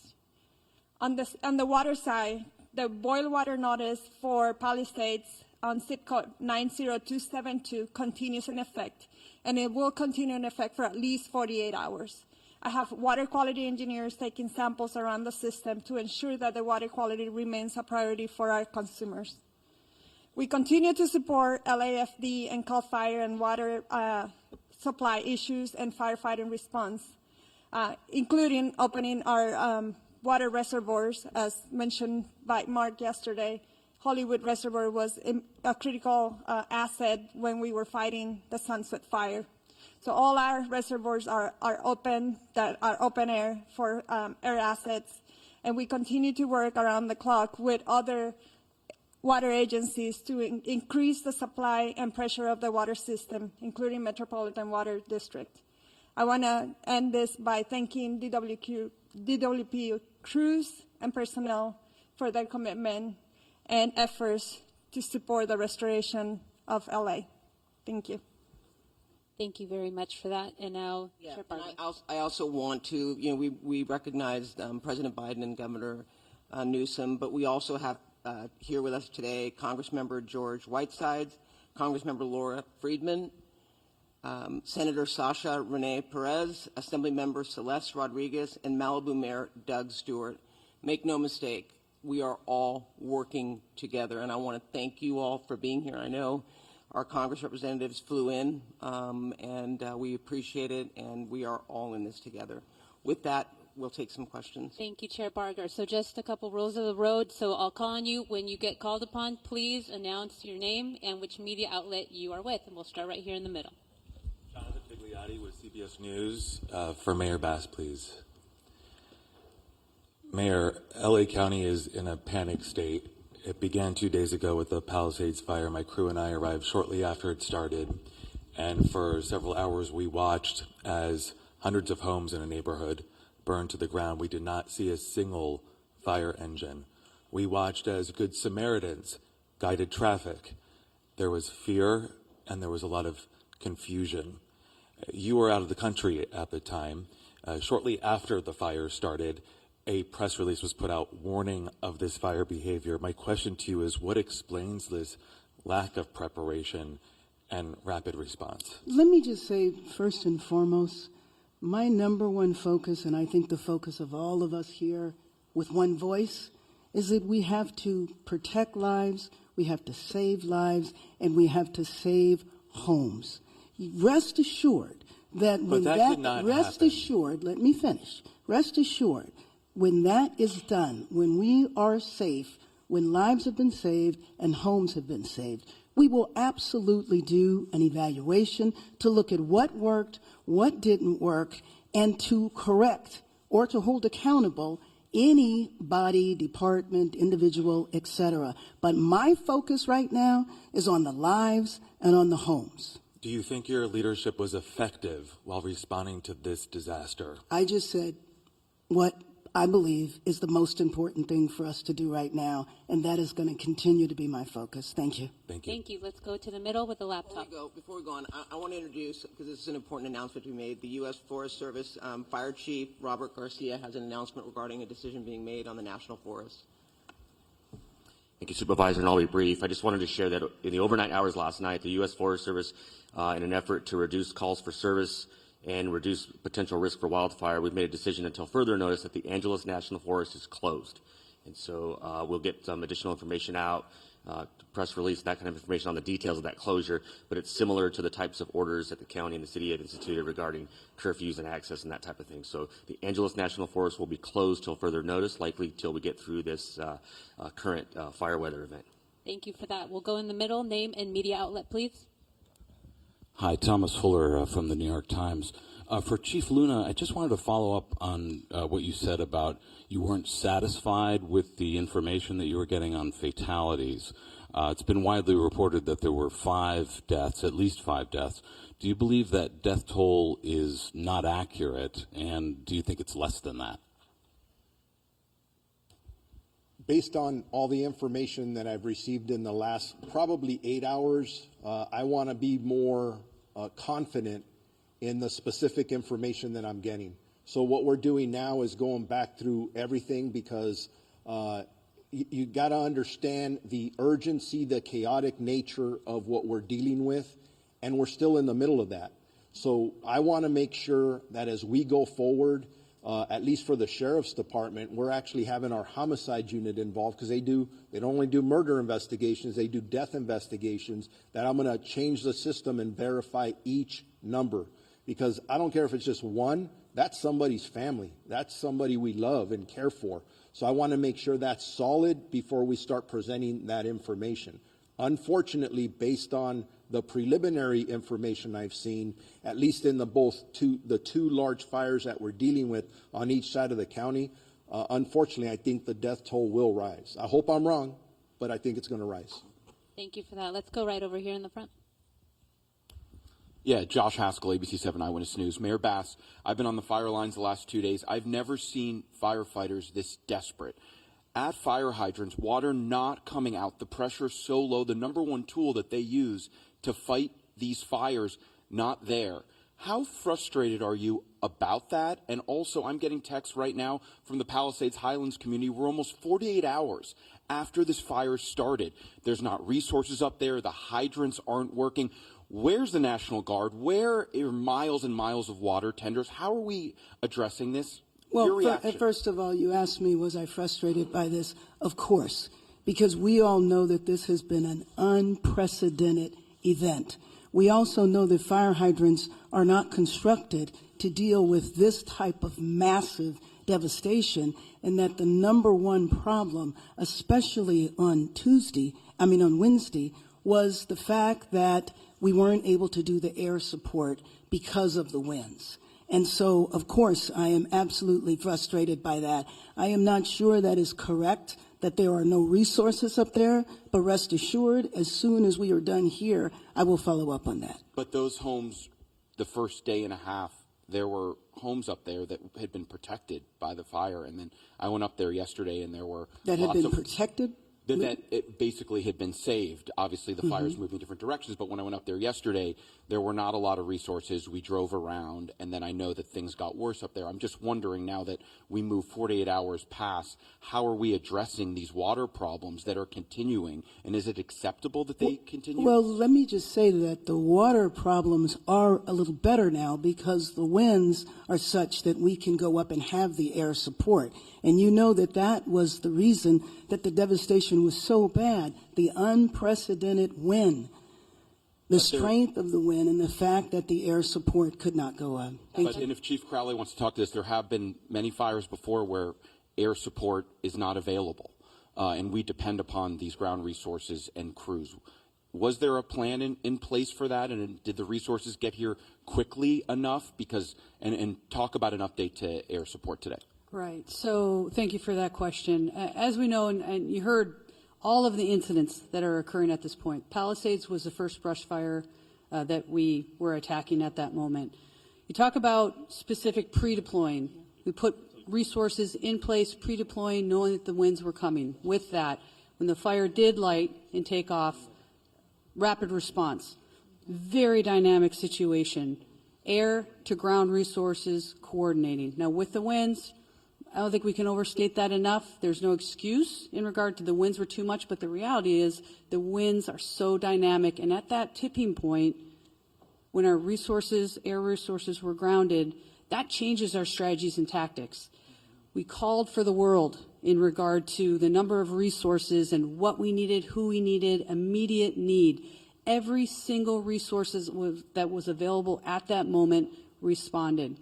On the water side, the boil water notice for Palisades on zip code 90272 continues in effect, and it will continue in effect for at least 48 hours. I have water quality engineers taking samples around the system to ensure that the water quality remains a priority for our consumers. We continue to support LAFD and CAL FIRE and water supply issues and firefighting response, including opening our water reservoirs, as mentioned by Mark yesterday. Hollywood Reservoir was a critical asset when we were fighting the Sunset Fire. So all our reservoirs are open, that are open air for air assets, and we continue to work around the clock with other water agencies to increase the supply and pressure of the water system, including Metropolitan Water District. I want to end this by thanking DWP crews and personnel for their commitment and efforts to support the restoration of LA. Thank you. Thank you very much for that. And now, Chair Barker. I also want to, we recognized President Biden and Governor Newsom, but we also have here with us today Congressmember George Whitesides, Congressmember Laura Friedman, Senator Sasha Renee Perez, Assemblymember Celeste Rodriguez, and Malibu Mayor Doug Stewart. Make no mistake, we are all working together, and I want to thank you all for being here. I know our Congress representatives flew in, and we appreciate it, and we are all in this together. With that, we'll take some questions. Thank you, Chair Barker. So just a couple rules of the road. So I'll call on you. When you get called upon, please announce your name and which media outlet you are with, and we'll start right here in the middle. Jonathan Pigliotti with CBS News. For Mayor Bass, please. Mayor, LA County is in a panic state. It began 2 days ago with the Palisades fire. My crew and I arrived shortly after it started, and for several hours we watched as hundreds of homes in a neighborhood burned to the ground. We did not see a single fire engine. We watched as Good Samaritans guided traffic. There was fear and there was a lot of confusion. You were out of the country at the time. Shortly after the fire started, a press release was put out warning of this fire behavior. My question to you is, what explains this lack of preparation and rapid response? Let me just say, first and foremost, my number one focus, and I think the focus of all of us here with one voice, is that we have to protect lives, we have to save lives, and we have to save homes. Rest assured that when rest assured, let me finish. Rest assured, when that is done, when we are safe, when lives have been saved and homes have been saved, we will absolutely do an evaluation to look at what worked, what didn't work, and to correct or to hold accountable any body, department, individual, etc. But my focus right now is on the lives and on the homes. Do you think your leadership was effective while responding to this disaster? I just said what I believe is the most important thing for us to do right now, and that is going to continue to be my focus. Thank you. Thank you. Thank you. Let's go to the middle with the laptop. Before we go on, I want to introduce, because this is an important announcement we made, the U.S. Forest Service Fire Chief Robert Garcia has an announcement regarding a decision being made on the National Forest. Thank you, Supervisor, and I'll be brief. I just wanted to share that in the overnight hours last night, the U.S. Forest Service, in an effort to reduce calls for service and reduce potential risk for wildfire, we've made a decision until further notice that the Angeles National Forest is closed. And so we'll get some additional information out, press release, that kind of information on the details of that closure, but it's similar to the types of orders that the county and the city have instituted regarding curfews and access and that type of thing. So the Angeles National Forest will be closed till further notice, likely till we get through this current fire weather event. Thank you for that. We'll go in the middle. Name and media outlet, please. Hi, Thomas Fuller from the New York Times. For Chief Luna, I just wanted to follow up on what you said about you weren't satisfied with the information that you were getting on fatalities. It's been widely reported that there were 5 deaths, at least 5 deaths. Do you believe that death toll is not accurate, and do you think it's less than that? Based on all the information that I've received in the last probably 8 hours, I want to be more confident in the specific information that I'm getting. So what we're doing now is going back through everything because you got to understand the urgency, the chaotic nature of what we're dealing with, and we're still in the middle of that. So I want to make sure that as we go forward, at least for the sheriff's department, we're actually having our homicide unit involved because they don't only do murder investigations, they do death investigations, that I'm going to change the system and verify each number. Because I don't care if it's just one, that's somebody's family. That's somebody we love and care for. So I want to make sure that's solid before we start presenting that information. Unfortunately, based on the preliminary information I've seen, at least in the two large fires that we're dealing with on each side of the county, unfortunately, I think the death toll will rise. I hope I'm wrong, but I think it's going to rise. Thank you for that. Let's go right over here in the front. Yeah, Josh Haskell, ABC 7 Eyewitness News. Mayor Bass, I've been on the fire lines the last 2 days. I've never seen firefighters this desperate. At fire hydrants, water not coming out, the pressure is so low, the number one tool that they use to fight these fires, not there. How frustrated are you about that? And also, I'm getting texts right now from the Palisades Highlands community. We're almost 48 hours after this fire started. There's not resources up there. The hydrants aren't working. Where's the National Guard? Where are miles and miles of water tenders? How are we addressing this? Well, first of all, you asked me, was I frustrated by this? Of course, because we all know that this has been an unprecedented event. We also know that fire hydrants are not constructed to deal with this type of massive devastation, and that the number one problem, especially on Wednesday, was the fact that we weren't able to do the air support because of the winds. And so, of course, I am absolutely frustrated by that. I am not sure that is correct, that there are no resources up there, but rest assured, as soon as we are done here, I will follow up on that. But those homes, the first day and a half, there were homes up there that had been protected by the fire. And then I went up there yesterday and there were that had been protected? That it basically had been saved. Obviously, the fire's moving different directions, but when I went up there yesterday, there were not a lot of resources. We drove around, and then I know that things got worse up there. I'm just wondering, now that we move 48 hours past, how are we addressing these water problems that are continuing, and is it acceptable that they continue? Well, let me just say that the water problems are a little better now because the winds are such that we can go up and have the air support. And you know that that was the reason that the devastation was so bad, the unprecedented wind, the strength of the wind, and the fact that the air support could not go up. And if Chief Crowley wants to talk to this, there have been many fires before where air support is not available, and we depend upon these ground resources and crews. Was there a plan in place for that, and did the resources get here quickly enough? And talk about an update to air support today. Right. So thank you for that question. As we know, and you heard all of the incidents that are occurring at this point. Palisades was the first brush fire that we were attacking at that moment. You talk about specific pre-deploying. We put resources in place, pre-deploying, knowing that the winds were coming. With that, when the fire did light and take off, rapid response. Very dynamic situation. Air to ground resources coordinating. Now with the winds, I don't think we can overstate that enough. There's no excuse in regard to the winds were too much, but the reality is the winds are so dynamic, and at that tipping point, when our resources, air resources were grounded, that changes our strategies and tactics. We called for the world in regard to the number of resources and what we needed, who we needed, immediate need. Every single resource that was available at that moment responded.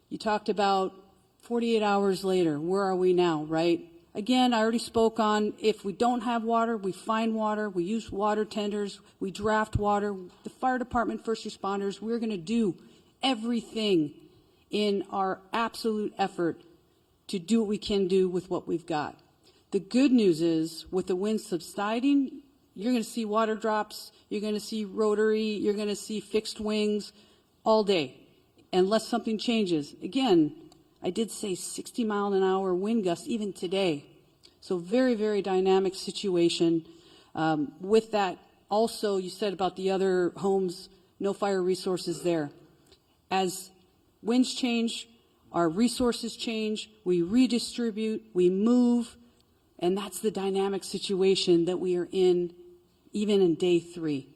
You talked about 48 hours later, where are we now, right? Again, I already spoke on if we don't have water, we find water, we use water tenders, we draft water. The fire department, first responders, we're going to do everything in our absolute effort to do what we can do with what we've got. The good news is, with the wind subsiding, you're going to see water drops, you're going to see rotary, you're going to see fixed wings all day, unless something changes. Again, I did say 60-mile-an-hour wind gusts even today. So very, very dynamic situation. With that, also, you said about the other homes, no fire resources there. As winds change, our resources change, we redistribute, we move, and that's the dynamic situation that we are in, even in day 3.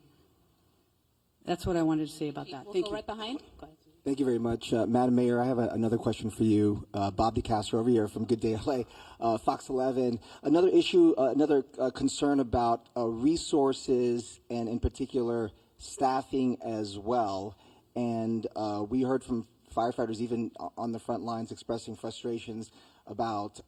That's what I wanted to say about that. We'll Thank go you. right behind. Go ahead. Thank you very much. Madam Mayor, I have another question for you. Bob DeCastro over here from Good Day LA, Fox 11. Another issue, another concern about resources and in particular staffing as well. And we heard from firefighters even on the front lines expressing frustrations about,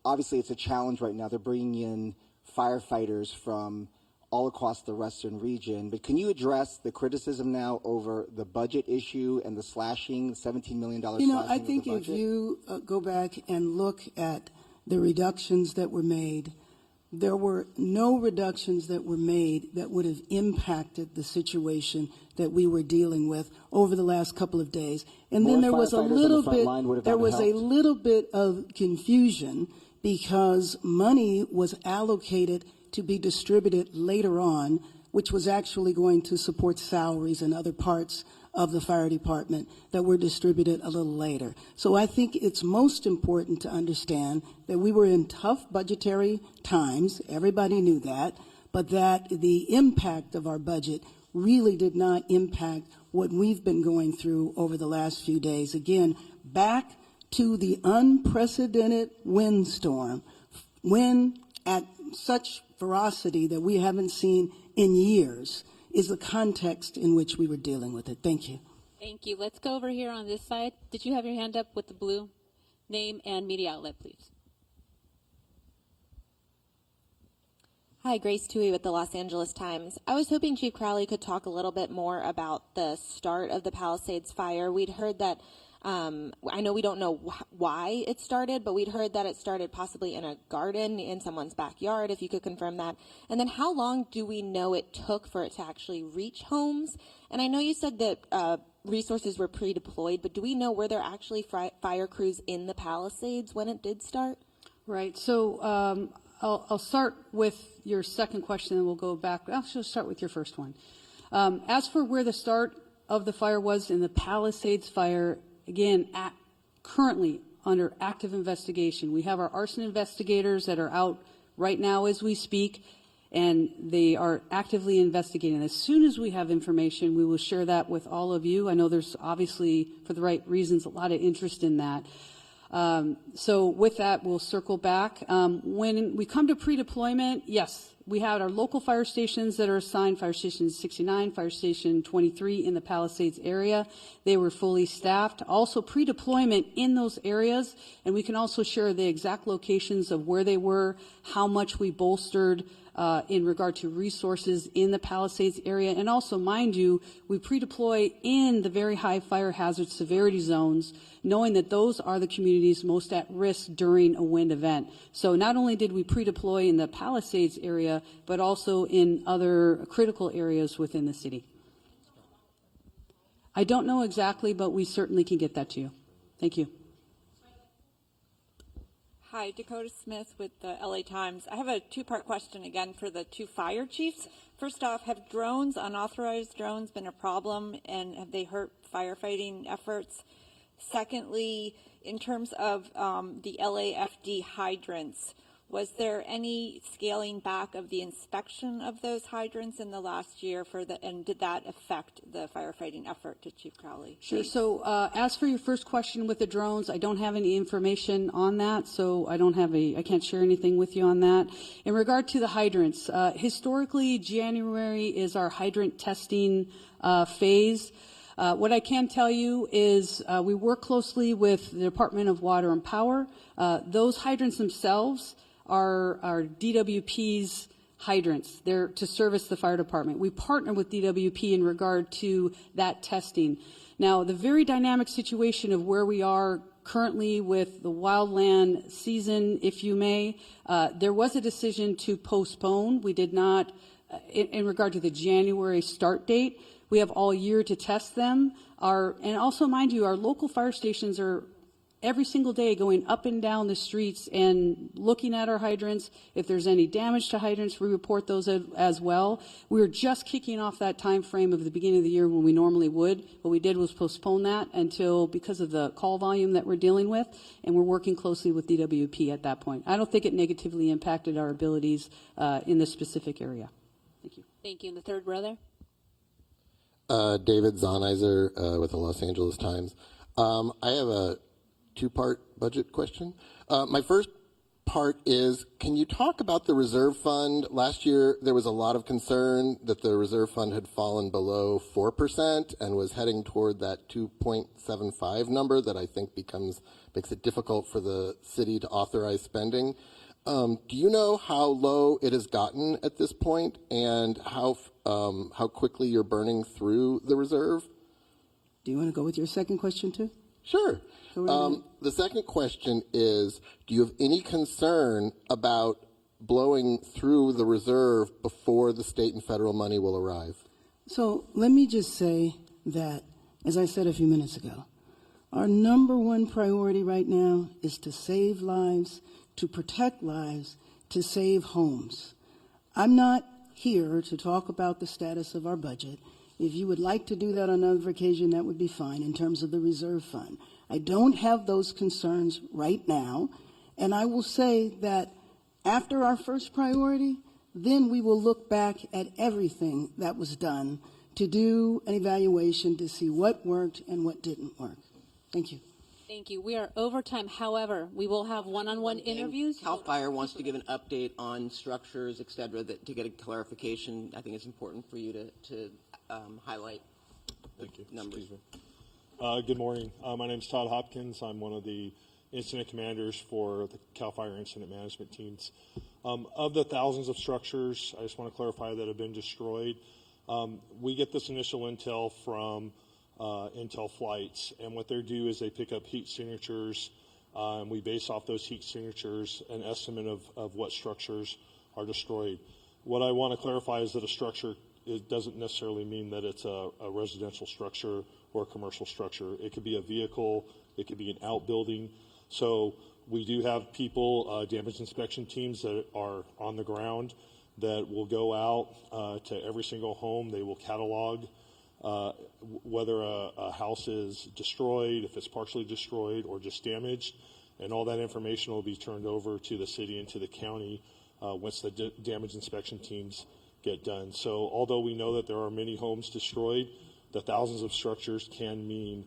obviously it's a challenge right now. They're bringing in firefighters from all across the western region, but can you address the criticism now over the budget issue and the slashing, $17 million slashing I think of the budget? if you go back and look at the reductions that were made, there were no reductions that were made that would have impacted the situation that we were dealing with over the last couple of days. And More then there was a firefighters on the little front bit, line would have there not was a helped. little bit of confusion because money was allocated to be distributed later on, which was actually going to support salaries and other parts of the fire department that were distributed a little later. So I think it's most important to understand that we were in tough budgetary times, everybody knew that, but that the impact of our budget really did not impact what we've been going through over the last few days. Again, back to the unprecedented windstorm, wind at such ferocity that we haven't seen in years, is the context in which we were dealing with it. Thank you. Thank you. Let's go over here on this side. Did you have your hand up with the blue? Name and media outlet, please. Hi, Grace Tui with the Los Angeles Times. I was hoping Chief Crowley could talk a little bit more about the start of the Palisades fire. We'd heard that, I know we don't know why it started, but we'd heard that it started possibly in a garden in someone's backyard, if you could confirm that. And then how long do we know it took for it to actually reach homes? And I know you said that resources were pre-deployed, but do we know were there actually fire crews in the Palisades when it did start? Right. So I'll start with your second question, and we'll go back. I'll just start with your first one. As for where the start of the fire was in the Palisades fire, again, currently under active investigation. We have our arson investigators that are out right now as we speak, and they are actively investigating. As soon as we have information, we will share that with all of you. I know there's obviously, for the right reasons, a lot of interest in that. So with that, we'll circle back. When we come to pre-deployment, yes, we had our local fire stations that are assigned, Fire Station 69, Fire Station 23 in the Palisades area. They were fully staffed. Also pre-deployment in those areas, and we can also share the exact locations of where they were, how much we bolstered in regard to resources in the Palisades area. And also, mind you, we pre-deploy in the very high fire hazard severity zones, knowing that those are the communities most at risk during a wind event. So not only did we pre-deploy in the Palisades area, but also in other critical areas within the city. I don't know exactly, but we certainly can get that to you. Thank you. Hi, Dakota Smith with the LA Times. I have a two-part question again for the two fire chiefs. First off, have drones, unauthorized drones, been a problem, and have they hurt firefighting efforts? Secondly, in terms of the LAFD hydrants, Was there any scaling back of the inspection of those hydrants in the last year and did that affect the firefighting effort to Chief Crowley? Sure. Thanks. So as for your first question with the drones, I don't have any information on that, so I can't share anything with you on that. In regard to the hydrants, historically, January is our hydrant testing phase. What I can tell you is we work closely with the Department of Water and Power. Those hydrants themselves are DWP's hydrants. They're to service the fire department. We partner with DWP in regard to that testing. Now, the very dynamic situation of where we are currently with the wildland season, if you may, there was a decision to postpone. We did not, in regard to the January start date, we have all year to test them. And also, mind you, our local fire stations are every single day going up and down the streets and looking at our hydrants. If there's any damage to hydrants, we report those as well. We were just kicking off that time frame of the beginning of the year when we normally would. What we did was postpone that until, because of the call volume that we're dealing with, and we're working closely with DWP at that point. I don't think it negatively impacted our abilities in this specific area. Thank you. Thank you. And the third row there. David Zonizer with the Los Angeles Times. I have a two-part budget question. My first part is, can you talk about the reserve fund? Last year, there was a lot of concern that the reserve fund had fallen below 4% and was heading toward that 2.75 number that I think makes it difficult for the city to authorize spending. Do you know how low it has gotten at this point, and how quickly you're burning through the reserve? Do you want to go with your second question too? Sure. The second question is, do you have any concern about blowing through the reserve before the state and federal money will arrive? So let me just say that, as I said a few minutes ago, our number one priority right now is to save lives, to protect lives, to save homes. I'm not here to talk about the status of our budget. If you would like to do that on another occasion, that would be fine in terms of the reserve fund. I don't have those concerns right now, and I will say that after our first priority, then we will look back at everything that was done to do an evaluation to see what worked and what didn't work. Thank you. Thank you. We are over time. However, we will have one-on-one interviews. CAL FIRE wants to give an update on structures, et cetera, to get a clarification. I think it's important for you to highlight the numbers. Good morning. My name is Todd Hopkins. I'm one of the incident commanders for the CAL FIRE incident management teams. Of the thousands of structures, I just want to clarify, that have been destroyed, we get this initial intel from intel flights, and what they do is they pick up heat signatures, and we base off those heat signatures an estimate of what structures are destroyed. What I want to clarify is that a structure, it doesn't necessarily mean that it's a residential structure or a commercial structure. It could be a vehicle, it could be an outbuilding. So we do have people, damage inspection teams that are on the ground that will go out to every single home. They will catalog whether a house is destroyed, if it's partially destroyed or just damaged, and all that information will be turned over to the city and to the county once the damage inspection teams get done. So although we know that there are many homes destroyed, the thousands of structures can mean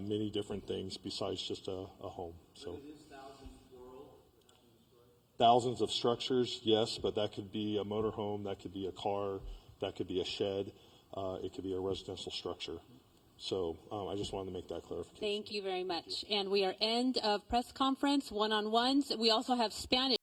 many different things besides just a home. So thousands of structures, yes, but that could be a motorhome, that could be a car, that could be a shed, it could be a residential structure. So I just wanted to make that clarification. Thank you very much. And we are end of press conference, one-on-ones. We also have Spanish.